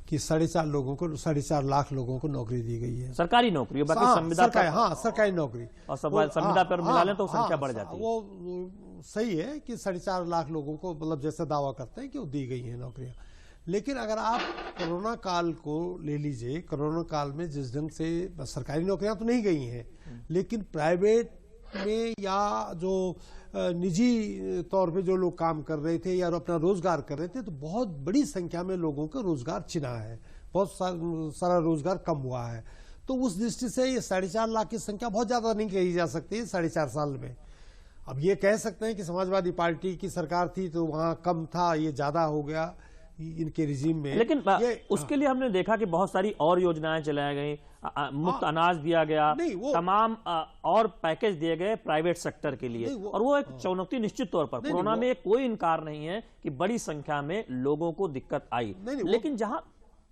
कि 4.5 लाख लोगों को नौकरी दी गई है, सरकारी नौकरी, बाकी संविदा सरकारी नौकरी, और संविदा पर मिला लें तो संख्या बढ़ जाती है। वो सही है कि 4.5 लाख लोगों को, मतलब जैसे दावा करते हैं कि वो दी गई है नौकरियां। लेकिन अगर आप कोरोना काल को ले लीजिए, कोरोना काल में जिस ढंग से सरकारी नौकरियां तो नहीं गई हैं, लेकिन प्राइवेट में या जो निजी तौर पे जो लोग काम कर रहे थे या अपना रोजगार कर रहे थे, तो बहुत बड़ी संख्या में लोगों को रोजगार छिना है, बहुत सारा रोजगार कम हुआ है। तो उस दृष्टि से ये 4.5 लाख की संख्या बहुत ज्यादा नहीं कही जा सकती है 4.5 साल में। अब ये कह सकते हैं कि समाजवादी पार्टी की सरकार थी तो वहां कम था, ये ज्यादा हो गया इनके रिजीम में, लेकिन उसके लिए हमने देखा कि बहुत सारी और योजनाएं चलाई गई, मुफ्त अनाज दिया गया, तमाम और पैकेज दिए गए प्राइवेट सेक्टर के लिए, और वो एक चुनौती निश्चित तौर पर, कोरोना में कोई इनकार नहीं है कि बड़ी संख्या में लोगों को दिक्कत आई, लेकिन जहां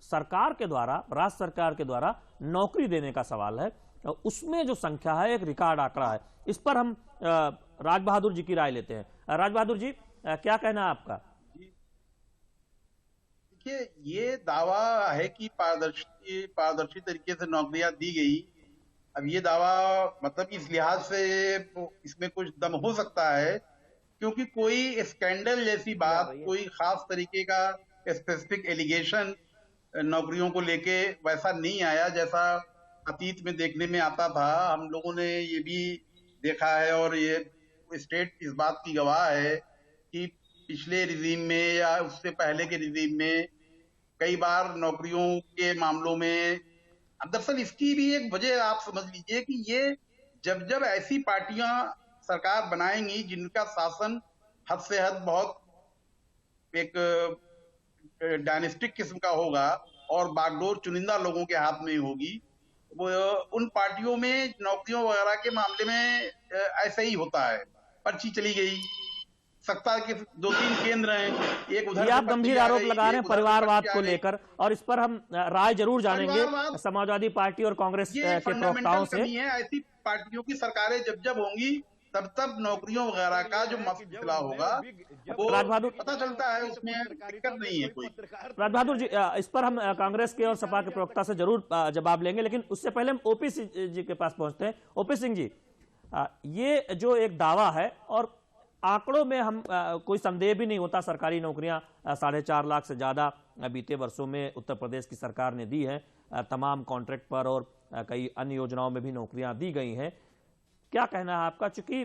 सरकार के द्वारा, राज्य सरकार के द्वारा नौकरी देने का सवाल है, उसमें जो संख्या है एक रिकॉर्ड आंकड़ा है। इस पर हम राज बहादुर जी की राय लेते हैं। राज बहादुर जी, क्या कहना है आपका? ये दावा है कि पारदर्शी तरीके से नौकरियां दी गई। अब ये दावा मतलब इस लिहाज से इसमें कुछ दम हो सकता है क्योंकि कोई स्कैंडल जैसी बात, कोई खास तरीके का स्पेसिफिक एलिगेशन नौकरियों को लेके वैसा नहीं आया जैसा अतीत में देखने में आता था। हम लोगों ने ये भी देखा है और ये स्टेट इस बात की गवाह है कि पिछले रिजीम में या उससे पहले के रिजीम में कई बार नौकरियों के मामलों में, अब दरअसल इसकी भी एक वजह आप समझ लीजिए कि ये जब ऐसी पार्टियां सरकार बनाएंगी जिनका शासन हद से हद बहुत एक डायनेस्टिक किस्म का होगा और बागडोर चुनिंदा लोगों के हाथ में होगी, वो उन पार्टियों में नौकरियों वगैरह के मामले में ऐसा ही होता है। पर्ची चली गई, सत्ता के 2-3 केंद्र हैं, एक उधर, आप गंभीर आरोप लगा रहे हैं परिवारवाद को लेकर, और इस पर हम राय जरूर जानेंगे समाजवादी पार्टी और कांग्रेस के प्रवक्ताओं से। ऐसी पार्टियों की सरकारें जब होंगी तब नौकरियों वगैरह का जो मसला होगा वो राजबहादुर पता चलता है, उसमें दिक्कत नहीं है कोई। राजबहादुर जी, इस पर हम कांग्रेस के और सपा के प्रवक्ता से जरूर जवाब लेंगे, लेकिन उससे पहले हम ओपी जी के पास पहुंचते हैं। ओपी सिंह जी, ये जो एक दावा है और आंकड़ों में हम कोई संदेह भी नहीं होता, सरकारी नौकरियां 4.5 लाख से ज्यादा बीते वर्षों में उत्तर प्रदेश की सरकार ने दी है, तमाम कॉन्ट्रैक्ट पर और कई अन्य योजनाओं में भी नौकरियां दी गई हैं। क्या कहना है आपका? चूंकि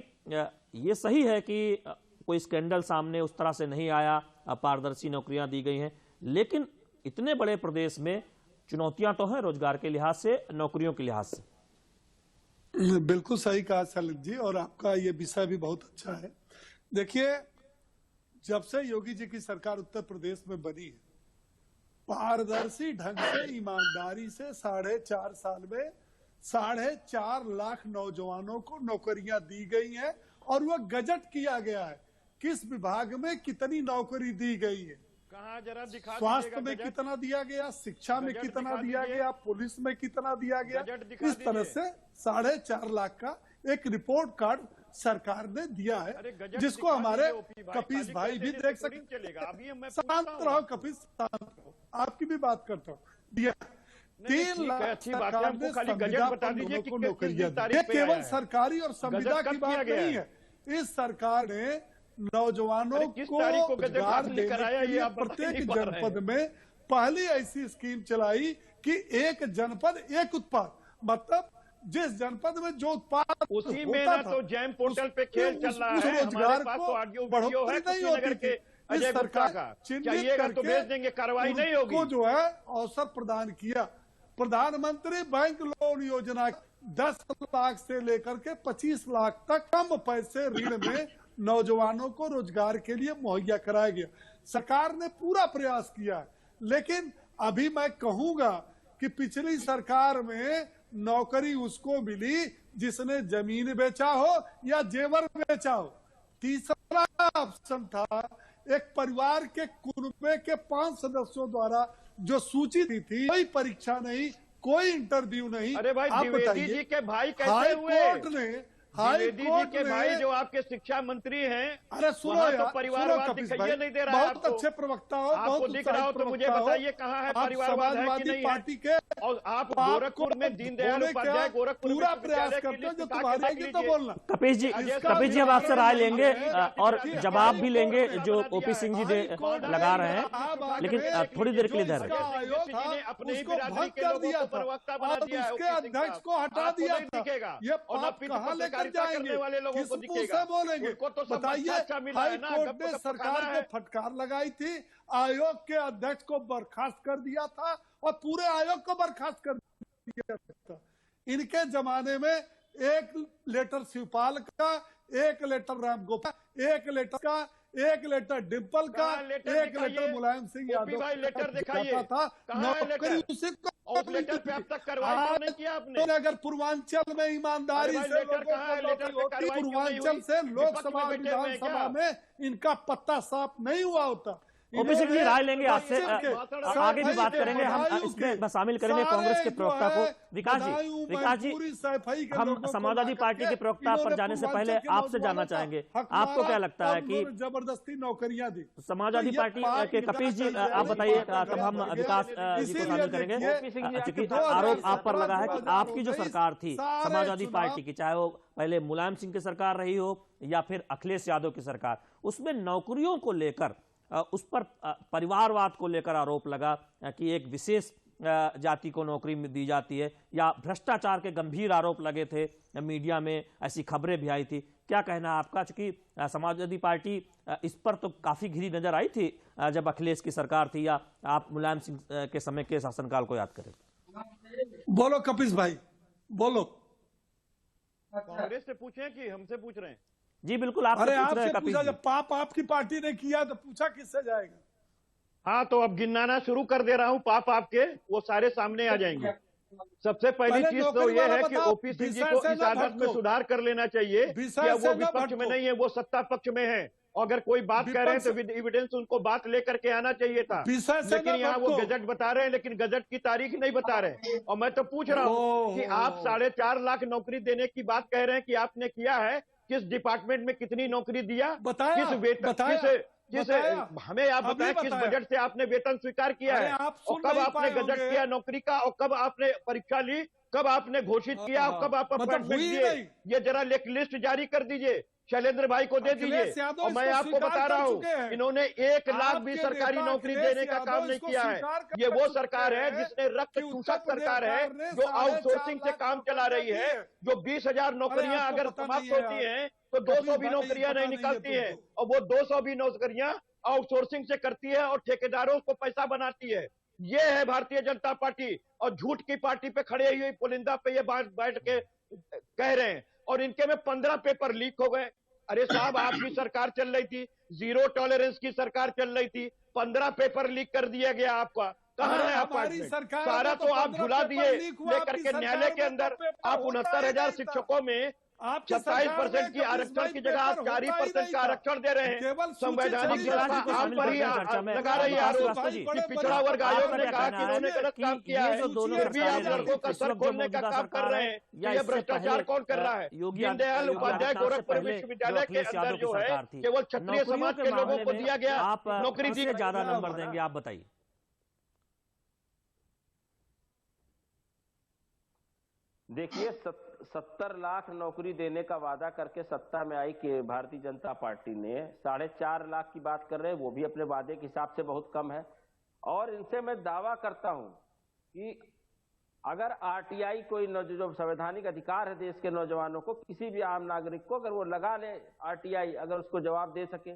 ये सही है कि कोई स्कैंडल सामने उस तरह से नहीं आया, पारदर्शी नौकरियां दी गई हैं, लेकिन इतने बड़े प्रदेश में चुनौतियां तो हैं रोजगार के लिहाज से, नौकरियों के लिहाज से। बिल्कुल सही कहा सलित जी, और आपका ये विषय भी बहुत अच्छा है। देखिए, जब से योगी जी की सरकार उत्तर प्रदेश में बनी है, पारदर्शी ढंग से ईमानदारी से 4.5 साल में 4.5 लाख नौजवानों को नौकरियां दी गई हैं और वह गजट किया गया है किस विभाग में कितनी नौकरी दी गई है, कहाँ जरा दिखा, स्वास्थ्य में कितना दिया गया, शिक्षा में कितना दिया गया, पुलिस में कितना दिया गया। इस तरह से 4.5 लाख का एक रिपोर्ट कार्ड सरकार ने दिया है, जिसको हमारे कपीस भाई भी देख सकते। शांत रहो कपीस, शांत रहो, आपकी भी बात करता हूँ। 3 लाख सरकार ने संविदा पर लोगों को नौकरियां दी। ये केवल सरकारी और संविदा की बात नहीं है, इस सरकार ने नौजवानों को रोजगार देने के लिए प्रत्येक जनपद में पहली ऐसी स्कीम चलाई कि एक जनपद एक उत्पाद, मतलब जिस जनपद में जो उत्पाद उसी में ना तो जैम पोर्टल पे खेल चल रहा है, रोजगार को बढ़ोतरी नहीं होती थी। इस सरकार का चिन्हित तो भेज देंगे, कार्रवाई नहीं होगी, को जो है अवसर प्रदान किया। प्रधानमंत्री बैंक लोन योजना 10 लाख से लेकर के 25 लाख तक कम पैसे ऋण में नौजवानों को रोजगार के लिए मुहैया कराया गया। सरकार ने पूरा प्रयास किया है, लेकिन अभी मैं कहूंगा कि पिछली सरकार में नौकरी उसको मिली जिसने जमीन बेचा हो या जेवर बेचा हो। तीसरा ऑप्शन था एक परिवार के कुनबे के 5 सदस्यों द्वारा जो सूची दी थी, कोई परीक्षा नहीं, कोई इंटरव्यू नहीं। अरे भाई, द्विवेदी जी के भाई कैसे हुए? द्विवेदी जी के भाई जो आपके शिक्षा मंत्री हैं, अरे सुनो यार, तो परिवारवाद दिखाई नहीं दे रहा है। बहुत अच्छे प्रवक्ता हो, आपको दिख रहा हो तो मुझे बताइए कहाँ है परिवारवाद, है कि नहीं पार्टी के? और आप गोरखपुर में दीनदयाल उपाध्याय गोरखपुर पूरा प्रयास करते हो, जो तुम्हारे आएगी तो बोलना। कपीस जी अब आपसे राय लेंगे और जवाब भी लेंगे जो ओपी सिंह जी लगा रहे हैं, लेकिन थोड़ी देर के लिए इधर उसको भंग कर दिया था और उसके अध्यक्ष को हटा दिया था। ये कहाँ लेकर जाएंगे, किस मुंह से बोलेंगे? बताइए, हाई कोर्ट ने सरकार को फटकार लगाई थी, आयोग के अध्यक्ष को बर्खास्त कर दिया था और पूरे आयोग को बर्खास्त कर दिया था। इनके जमाने में एक लेटर शिवपाल का, एक लेटर रामगोपाल, एक लेटर का, एक लेटर डिम्पल का, एक लेटर मुलायम सिंह यादव भाई लेटर दिखाइए था। नौकरी उसी को लेटर पे अब तक कार्रवाई नहीं किया आपने। अगर पूर्वांचल में ईमानदारी से पूर्वांचल से लोकसभा विधानसभा में इनका पत्ता साफ नहीं हुआ होता। ओपी सिंह जी राय लेंगे आपसे, आगे भी बात करेंगे, हम इसमें शामिल करेंगे कांग्रेस के प्रवक्ता को। विकास जी हम समाजवादी पार्टी के प्रवक्ता पर जाने से पहले आपसे जानना चाहेंगे, आपको क्या लगता है कि जबरदस्ती नौकरियां दी समाजवादी पार्टी के कपीस जी आप बताइए, तब हम विकास जी को शामिल करेंगे, क्योंकि आरोप आप पर लगा है कि आपकी जो सरकार थी समाजवादी पार्टी की, चाहे वो पहले मुलायम सिंह की सरकार रही हो या फिर अखिलेश यादव की सरकार, उसमें नौकरियों को लेकर, उस पर परिवारवाद को लेकर आरोप लगा कि एक विशेष जाति को नौकरी दी जाती है, या भ्रष्टाचार के गंभीर आरोप लगे थे, मीडिया में ऐसी खबरें भी आई थी। क्या कहना है आपका? क्योंकि समाजवादी पार्टी इस पर तो काफी घिरी नजर आई थी जब अखिलेश की सरकार थी, या आप मुलायम सिंह के समय के शासनकाल को याद करें। बोलो कपीस भाई, बोलो। कांग्रेस से पूछें कि हमसे पूछ रहे हैं? जी बिल्कुल, आपसे पूछा, जब पाप आपकी पार्टी ने किया तो पूछा किससे जाएगा? हाँ, तो अब गिनाना शुरू कर दे रहा हूँ पाप आपके, वो सारे सामने आ जाएंगे। सबसे पहली चीज तो ये है कि ओपी सिंह जी को इस आदत में सुधार कर लेना चाहिए कि वो विपक्ष में नहीं है, वो सत्ता पक्ष में है। अगर कोई बात कह रहे हैं तो विद एविडेंस उनको बात लेकर के आना चाहिए था, लेकिन यहाँ वो गजट बता रहे हैं, लेकिन गजट की तारीख नहीं बता रहे। और मैं तो पूछ रहा हूँ कि आप 4.5 लाख नौकरी देने की बात कह रहे हैं कि आपने किया है, किस डिपार्टमेंट में कितनी नौकरी दिया, किस वेतन, किस हमें आप बताएं, किस बजट से आपने वेतन स्वीकार किया है, और कब आपने गजट किया नौकरी का, और कब आपने परीक्षा ली, कब आपने घोषित किया, और कब आप अपॉइंटमेंट दिए, ये जरा लिस्ट जारी कर दीजिए, शैलेंद्र भाई को दे दीजिए। और मैं आपको बता रहा हूँ, इन्होंने 1 लाख भी सरकारी नौकरी देने का काम नहीं किया है। ये वो सरकार है जिसने रक्त चूसक सरकार है, जो आउटसोर्सिंग से काम चला रही है, जो 20,000 नौकरियां अगर समाप्त होती हैं तो 200 भी नौकरियां नहीं निकलती हैं, और वो 200 भी नौकरियां आउटसोर्सिंग से करती है और ठेकेदारों को पैसा बनाती है। ये है भारतीय जनता पार्टी, और झूठ की पार्टी पे खड़े हुए पुलिंदा पे ये बैठ के कह रहे हैं। और इनके में 15 पेपर लीक हो गए, अरे साहब, आपकी सरकार चल रही थी, 0 टॉलरेंस की सरकार चल रही थी, 15 पेपर लीक कर दिया गया आपका। कहाँ है अपार्टमेंट? सारा तो आप झुला दिए लेकर के न्यायालय के अंदर। आप 69,000 शिक्षकों में 27% की आरक्षण की जगह आप 4% का आरक्षण दे रहे हैं। संवैधानिक व्यवस्था आप पर ही लगा रही है आरोप कि पिछड़ा वर्ग आयोग ने कहा कि इन्होंने गलत काम किया है, फिर भी आप लड़कों का सर खोलने का काम कर रहे हैं। ये भ्रष्टाचार कौन कर रहा है? दीनदयाल उपाध्याय गोरखपुर विश्वविद्यालय के अंदर जो है केवल क्षत्रिय समाज के लोगों को दिया गया नौकरी, दी ज्यादा नंबर देंगे, आप बताइए। देखिए, 70 लाख नौकरी देने का वादा करके सत्ता में आई कि भारतीय जनता पार्टी ने 4.5 लाख की बात कर रहे हैं, वो भी अपने वादे के हिसाब से बहुत कम है। और इनसे मैं दावा करता हूं कि अगर आरटीआई कोई जो संवैधानिक अधिकार है देश के नौजवानों को, किसी भी आम नागरिक को अगर वो लगा ले आरटीआई, अगर उसको जवाब दे सके।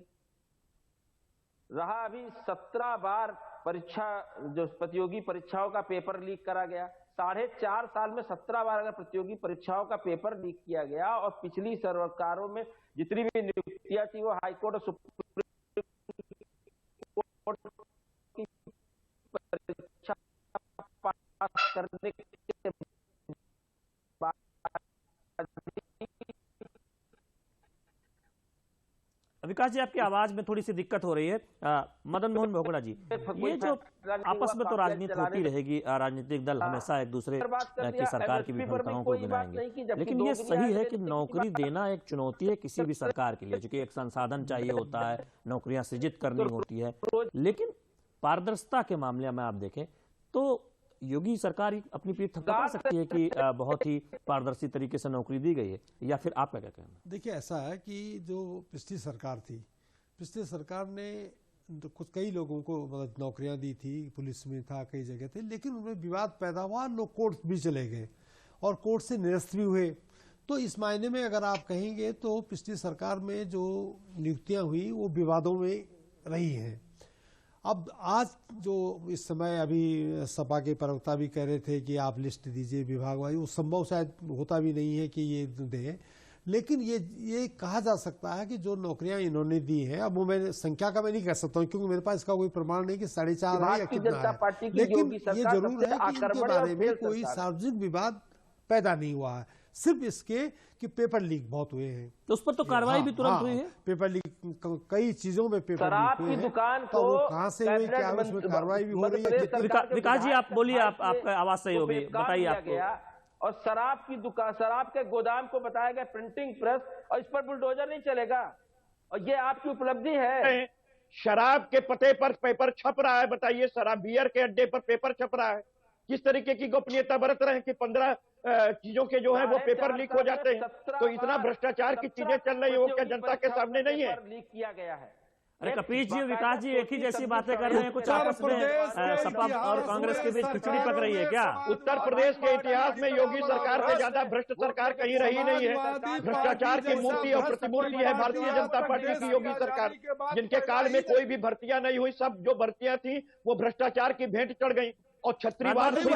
रहा अभी 17 बार परीक्षा, जो प्रतियोगी परीक्षाओं का पेपर लीक करा गया, 4.5 साल में 17 बार अगर प्रतियोगी परीक्षाओं का पेपर लीक किया गया, और पिछली सरकारों में जितनी भी नियुक्तियां थी वो हाईकोर्ट और सुप्रीम कोर्ट की परीक्षा पास करने के बाद विकास जी, आपकी आवाज में थोड़ी सी दिक्कत हो रही है। मदन मोहन बोगड़ा जी, ये जो आपस में तो राजनीति होती रहेगी, राजनीतिक दल हमेशा एक दूसरे की सरकार की विफलताओं को गिनाएंगे, लेकिन ये सही है कि नौकरी देना एक चुनौती है किसी भी सरकार के लिए, क्योंकि एक संसाधन चाहिए होता है, नौकरियां सृजित करनी होती है। लेकिन पारदर्शिता के मामले में आप देखें तो योगी सरकार अपनी पीठ थपथपा सकती है कि बहुत ही पारदर्शी तरीके से नौकरी दी गई है, या फिर आपका क्या कहना? देखिए, ऐसा है कि जो पिछली सरकार थी, पिछली सरकार ने कुछ कई लोगों को मतलब नौकरियां दी थी, पुलिस में था, कई जगह थे, लेकिन उनमें विवाद पैदा हुआ, लोग कोर्ट भी चले गए और कोर्ट से निरस्त भी हुए। तो इस मायने में अगर आप कहेंगे तो पिछली सरकार में जो नियुक्तियां हुई वो विवादों में रही हैं। अब आज जो इस समय अभी सपा के प्रवक्ता भी कह रहे थे कि आप लिस्ट दीजिए विभाग वाइज, वो संभव शायद होता भी नहीं है कि ये दें, लेकिन ये कहा जा सकता है कि जो नौकरियां इन्होंने दी हैं, अब वो मैं संख्या का मैं नहीं कह सकता हूं क्योंकि मेरे पास इसका कोई प्रमाण नहीं कि 4.5 है या कितना है, लेकिन ये जरूर है कि इनके बारे में कोई सार्वजनिक विवाद पैदा नहीं हुआ है, सिर्फ इसके कि पेपर लीक बहुत हुए हैं। तो उस पर तो कार्रवाई भी तुरंत हुई है। पेपर लीक, कई चीजों में पेपर शराब लीक की दुकान को कहां से हुई, क्या उसमें कार्रवाई भी हो रही है? विकास जी आप बोलिए, आपका आवाज सही होगी, बताइए आपको। और शराब की दुकान, शराब के गोदाम को बताया गया प्रिंटिंग प्रेस, और इस पर बुलडोजर नहीं चलेगा, और ये आपकी उपलब्धि है। शराब के पते पर पेपर छप रहा है, बताइए, शराब बियर के अड्डे पर पेपर छप रहा है। किस तरीके की गोपनीयता बरत रहे हैं कि 15 चीजों के जो है वो पेपर लीक हो जाते हैं। तो इतना भ्रष्टाचार की चीजें चल रही है, वो क्या जनता के सामने नहीं है? लीक किया गया है। अरे कपीश जी, विकास जी एक ही जैसी बातें कर रहे हैं, कुछ आपस में सपा और कांग्रेस के बीच खिचड़ी पक रही है क्या? उत्तर प्रदेश के इतिहास में योगी सरकार से ज्यादा भ्रष्ट सरकार कहीं रही नहीं है। भ्रष्टाचार की मूर्ति और प्रतिमूर्ति है भारतीय जनता पार्टी की योगी सरकार, जिनके काल में कोई भी भर्तियां नहीं हुई, सब जो भर्तियां थी वो भ्रष्टाचार की भेंट चढ़ गई। और छत्रीवाद चलता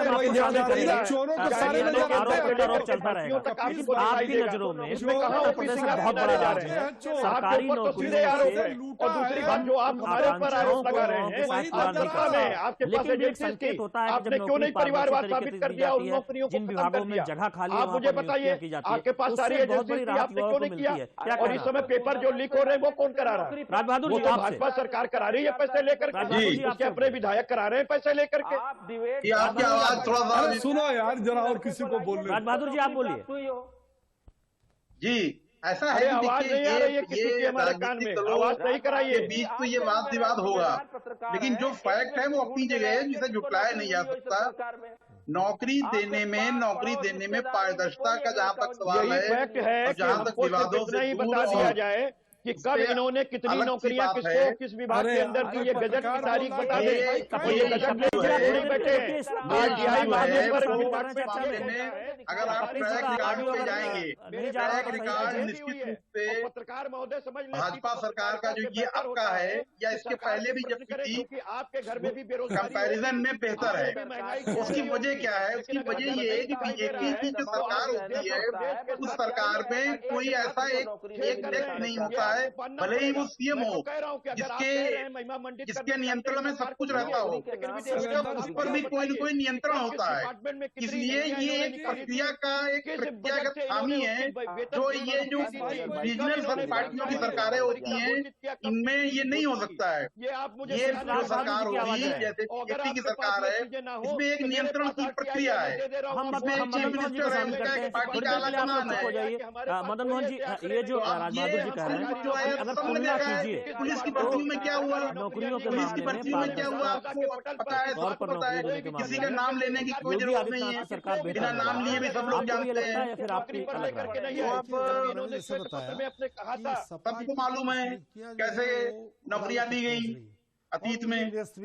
रहेगा आपकी नजरों में उत्तर प्रदेश में बहुत बड़ा राज्य है, सरकारी नौकरियों से और दूसरी बात जो आप हमारे ऊपर आरोप लगा रहे हैं, आपके पास लेकिन संकेत होता है कि जब क्यों नहीं परिवारवाद साबित कर दिया उन नौकरियों को? जिन विभागों में जगह खाली, आप मुझे बताइए, आपके पास सारी एजेंसी थी, आपने क्यों नहीं किया? और इस समय पेपर जो लीक हो रहे हैं वो कौन करा रहा है? राज बहादुर जी, भाजपा सरकार करा रही है पैसे लेकर के, उसके अपने विधायक करा रहे हैं पैसे लेकर के। आपकी आवाज थोड़ा सा सुनो यार जरा, और किसी को बोल रहे। राज बहादुर जी आप बोलिए। जी, ऐसा है कि आवाज नहीं आ रही है किसी के हमारे कान में, आवाज नहीं कराइए। बीच तो ये वाद विवाद होगा, लेकिन जो फैक्ट है वो अपनी जगह है, जिसे झुटलाया नहीं जा सकता। नौकरी देने में पारदर्शिता का जहां तक सवाल है, फैक्ट है, जहां तक विवादों से नहीं बता दिया जाए कि कब इन्होंने कितनी नौकरियां किसको किस विभाग के अंदर दी, ये गजट की तारीख बता दे। ये गजट लेके बैठे अगर आप ट्रैक रिकॉर्ड पे जाएंगे, ट्रैक रिकॉर्ड निश्चित रूप से पत्रकार महोदय समझ लें, भाजपा सरकार का जो ये अब का है या इसके पहले भी जब थी, आपके घर में भी बेरोजगारी कंपैरिजन में बेहतर है। उसकी वजह क्या है? उसकी वजह ये है कि बीजेपी की जो सरकार होती है उस सरकार में कोई ऐसा एक डेस्क नहीं होता है, भले ही वो सीएम हो, जिसके नियंत्रण में सब कुछ रहता हो, उस पर भी कोई न कोई नियंत्रण होता है। इसलिए ये एक प्रक्रिया का एक प्रक्रियागत खामी है जो ये जो रीजनल पार्टियों की सरकारें होती हैं इनमें ये नहीं हो सकता है। ये जो सरकार होगी जैसे बीजेपी की सरकार है, इसमें एक नियंत्रण की प्रक्रिया है, इसमें एक चीफ मिनिस्टर है, उनका एक पार्टी का आला कमान है। मदन मोहन जी, ये जो राजबहादुर जी कह रहे हैं, अगर तुलना कीजिए पुलिस की भर्तियों में क्या हुआ, नौकरियों के पुलिस की भर्तियों में क्या हुआ, आपको पता है, सबको पता है, किसी का नाम लेने की कोई जरूरत नहीं है, सरकार बिना नाम लिए भी सब लोग जानते हैं। या फिर आपकी सबको मालूम है कैसे नौकरियां दी गई अतीत में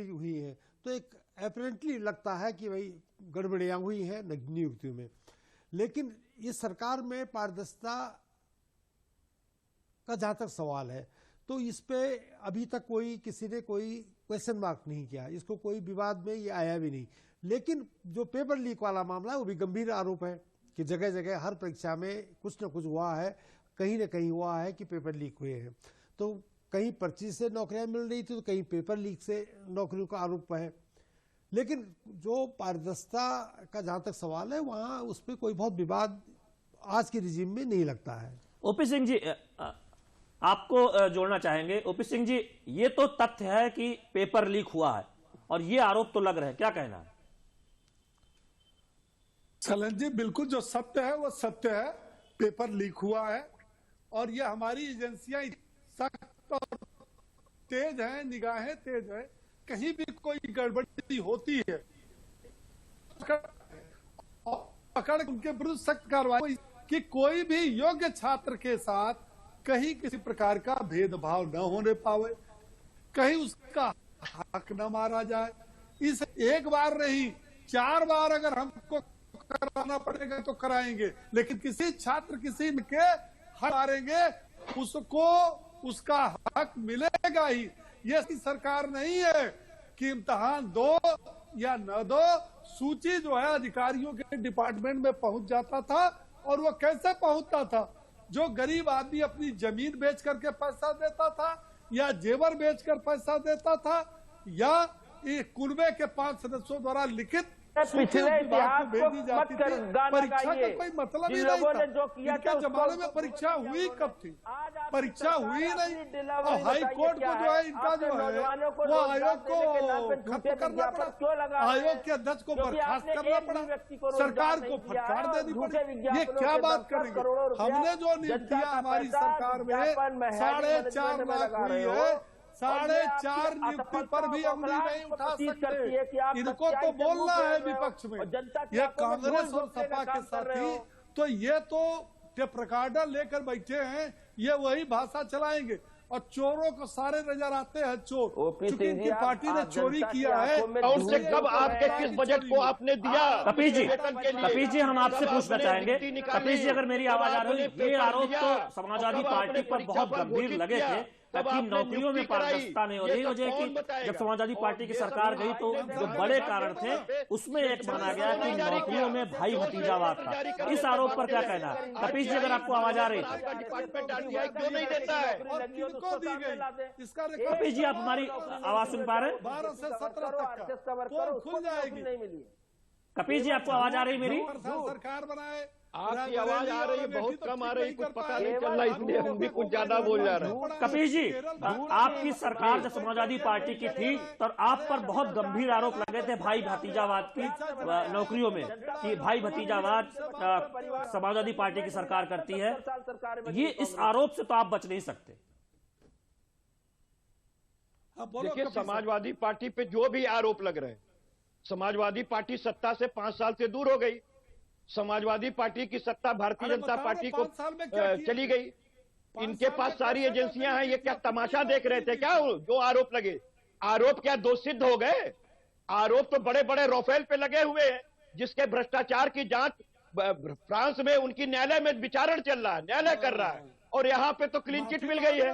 हुई है। तो एक अपेरेंटली लगता है कि भाई गड़बड़ियां हुई है नियुक्तियों में, लेकिन इस सरकार में पारदर्शिता का जहां तक सवाल है तो इस पे अभी तक किसी ने कोई क्वेश्चन मार्क नहीं किया, इसको कोई विवाद में ये आया भी नहीं। लेकिन जो पेपर लीक वाला मामला है वो भी गंभीर आरोप है कि जगह जगह हर परीक्षा में कुछ न कुछ हुआ है, कहीं न कहीं हुआ है कि पेपर लीक हुए हैं। तो कहीं पर्ची से नौकरियां मिल रही थी तो कहीं पेपर लीक से नौकरियों का आरोप है। लेकिन जो पारदर्शिता का जहां तक सवाल है वहां उस पर कोई बहुत विवाद आज के रिजीम में नहीं लगता है। ओपी सिंह जी, आपको जोड़ना चाहेंगे। ओपी सिंह जी, ये तो तथ्य है कि पेपर लीक हुआ है और ये आरोप तो लग रहे हैं, क्या कहना है? चलन जी, बिल्कुल जो सत्य है वो सत्य है, पेपर लीक हुआ है और ये हमारी एजेंसियां सख्त और तेज हैं, निगाहें तेज है, कहीं भी कोई गड़बड़ी होती है पकड़ उनके विरुद्ध सख्त कार्रवाई कि कोई भी योग्य छात्र के साथ कहीं किसी प्रकार का भेदभाव न होने पावे, कहीं उसका हक न मारा जाए। इस एक बार नहीं 4 बार अगर हमको कराना पड़ेगा तो कराएंगे, लेकिन किसी छात्र किसी के हक मारेंगे उसको उसका हक मिलेगा ही। ये सरकार नहीं है कि इम्तिहान दो या न दो, सूची जो है अधिकारियों के डिपार्टमेंट में पहुंच जाता था और वो कैसे पहुंचता था? जो गरीब आदमी अपनी जमीन बेच करके पैसा देता था या जेवर बेचकर पैसा देता था या कुनबे के 5 सदस्यों द्वारा लिखित पिछले इतिहास को मत कर गाना परीक्षा का कोई मतलब ही नहीं था। जो किया इनके जमाने में परीक्षा हुई कब थी? परीक्षा हुई नहीं। और हाई कोर्ट को जो है इनका जो है वो आयोग को खत्म करना पड़ा, आयोग के अध्यक्ष को बर्खास्त करना पड़ा, सरकार को फटकार देनी पड़ी। ये क्या बात करेंगे? हमने जो नियुक्तियां हमारी सरकार में 4.5 लाख हुई है, 4.5 नियुक्ति पर भी उंगली नहीं उठा सकते। इनको तो बोलना है विपक्ष में, ये कांग्रेस और सपा के साथी तो ये तो टेप रिकॉर्डर लेकर बैठे हैं, ये वही भाषा चलाएंगे और चोरों को सारे नजर आते हैं चोर, क्योंकि इनकी पार्टी ने चोरी किया है। और उससे कब आपके किस बजट को आपने दिया? कपीश जी, हम आपसे पूछना चाहेंगे, कपीश जी अगर मेरी आवाज आ रही है, ये आरोप तो समाजवादी पार्टी पर बहुत गंभीर लगे थे कि नौकरियों में पारदर्शिता नहीं हो रही। वजह कि जब समाजवादी पार्टी की सरकार गई तो जो बड़े कारण थे उसमें एक माना गया कि नौकरियों में भाई भतीजावाद था। इस आरोप पर क्या कहना है? कपीश जी, अगर आपको आवाज आ रही है। कपीश जी, आप हमारी आवाज सुन पा रहे हैं? 12 से 17 तक पोल खुल जाएगी। कपीश जी, आपको आवाज आ रही मेरी? सरकार बनाए, आपकी आवाज आ रही है, बहुत कम आ रही, कुछ पता नहीं चल रहा, इसलिए हम भी कुछ ज्यादा बोल जा रहे हैं। कपीश जी, आपकी सरकार जब समाजवादी पार्टी की थी तो आप पर बहुत गंभीर आरोप लगे थे भाई भतीजावाद की नौकरियों में, कि भाई भतीजावाद समाजवादी पार्टी की सरकार करती है। ये इस आरोप से तो आप बच नहीं सकते। देखिए, समाजवादी पार्टी पे जो भी आरोप लग रहे हैं, समाजवादी पार्टी सत्ता से 5 साल से दूर हो गई। समाजवादी पार्टी की सत्ता भारतीय जनता पार्टी को चली गई। इनके पास सारी एजेंसियां हैं, ये क्या तमाशा देख रहे थे क्या? जो आरोप लगे, आरोप क्या दोष सिद्ध हो गए? आरोप तो बड़े बड़े राफेल पे लगे हुए हैं, जिसके भ्रष्टाचार की जांच फ्रांस में उनकी न्यायालय में विचारण चल रहा है, न्यायालय कर रहा है, और यहाँ पे तो क्लीन चिट मिल गई है।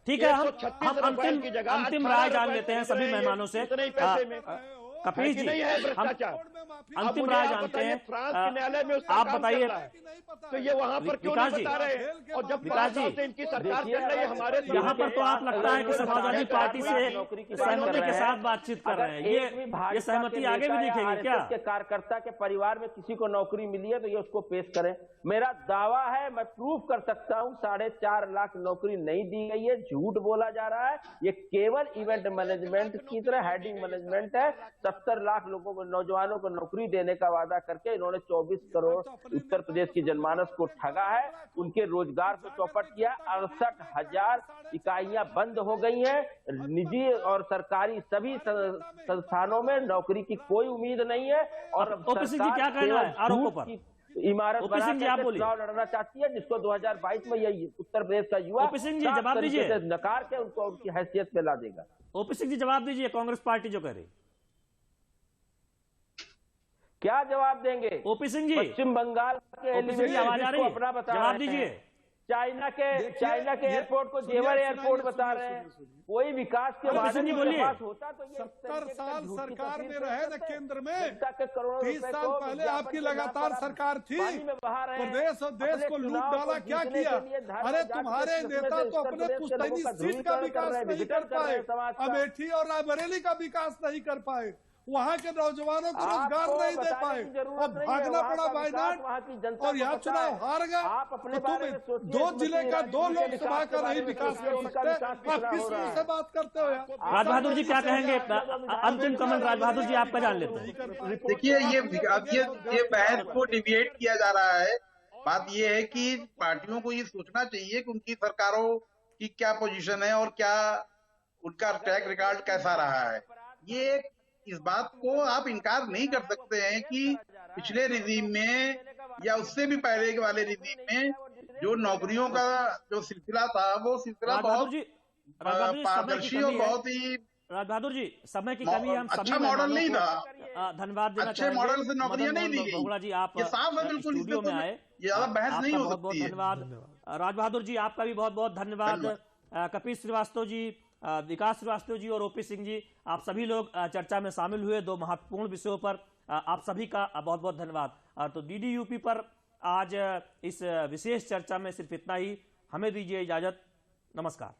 ठीक है, हम अंतिम राय जान लेते हैं सभी मेहमानों से। पैसे में कपीश जी, नहीं है भ्रष्टाचार, अंतिम राय जानते हैं। फ्रांस के न्यायालय में उसका आप काम बताइए, चल रहा है, तो ये वहां पर क्यों नहीं बता रहे हैं? और जब विकास जी, इनकी सरकार चल रही है हमारे यहाँ पर तो आप लगता है कि समाजवादी पार्टी से सहमति के साथ बातचीत कर रहे हैं। ये सहमति आगे भी दिखेगी क्या? के कार्यकर्ता के परिवार में किसी को नौकरी मिली है तो ये उसको पेश करें। मेरा दावा है, मैं प्रूफ कर सकता हूं, 4.5 लाख नौकरी नहीं दी गई है, झूठ बोला जा रहा है। ये केवल इवेंट मैनेजमेंट की तरह हेडिंग मैनेजमेंट है। 70 लाख लोगों को, नौजवानों को नौकरी देने का वादा करके इन्होंने 24 करोड़ उत्तर प्रदेश की जनमानस को ठगा है, उनके रोजगार को चौपट किया। 68,000 इकाइयां बंद हो गई हैं। निजी और सरकारी सभी संस्थानों में नौकरी की कोई उम्मीद नहीं है। और सरकार क्या कहना है आरोपों पर? इमारत बनाकर चुनाव लड़ना चाहती है, जिसको 2022 में यही उत्तर प्रदेश का युवा जवाब दीजिए, नकार के उनको उनकी हैसियत पे ला देगा। ओपी सिंह जी जवाब दीजिए, कांग्रेस पार्टी जो कह रही, क्या जवाब देंगे? ओपी सिंह जी, पश्चिम बंगाल के आवाज आ रही है, अपना बता जवाब दीजिए। चाइना के एयरपोर्ट को जेवर एयरपोर्ट बता रहे हैं। कोई विकास के बारे में बात होता तो ये 70 साल सरकार में रहे न केंद्र में, करोड़ों 30 साल पहले आपकी लगातार सरकार थी, प्रदेश और देश को लूट डाला, क्या किया? अरे तुम्हारे नेता तो अपने पुश्तैनी सीट का विकास नहीं कर पाए, अमेठी और रायबरेली का विकास नहीं कर पाए, वहाँ के नौजवानों को रोजगार नहीं दे पाए, अब भागना पड़ा वायनाड और यहाँ चुनाव हार गए। तो तुम 2 जिले का 2 लोकसभा का नहीं विकास कर सकते, आप किस मुंह से बात करते हो? राज बहादुर जी क्या कहेंगे? अंतिम कमेंट राज बहादुर जी आपका जान लेते हैं। देखिए, ये बहस को डिबेट किया जा रहा है। बात ये है कि पार्टियों को ये सोचना चाहिए कि उनकी सरकारों की क्या पोजीशन है और क्या उनका ट्रैक रिकॉर्ड कैसा रहा है। ये इस बात को आप इनकार नहीं कर सकते हैं कि पिछले रिजीम में या उससे भी पहले वाले रिजीम में जो नौकरियों का जो सिलसिला था, वो सिलसिला बहुत पारदर्शी और बहुत ही, राज बहादुर जी, समय की कमी है, हम अच्छा मॉडल नहीं था, धन्यवाद देना अच्छे मॉडल से नौकरियां नहीं दी गई। बोगड़ा जी, आप ये साफ है बिल्कुल, स्टूडियो में आए, ज्यादा बहस नहीं हो बहुत बहुत सकती है। धन्यवाद। राज बहादुर जी, आपका भी बहुत बहुत धन्यवाद। कपीश श्रीवास्तव जी, विकास श्रीवास्तव जी और ओपी सिंह जी, आप सभी लोग चर्चा में शामिल हुए 2 महत्वपूर्ण विषयों पर। आप सभी का बहुत बहुत धन्यवाद। तो डीडी यूपी पर आज इस विशेष चर्चा में सिर्फ इतना ही। हमें दीजिए इजाजत। नमस्कार।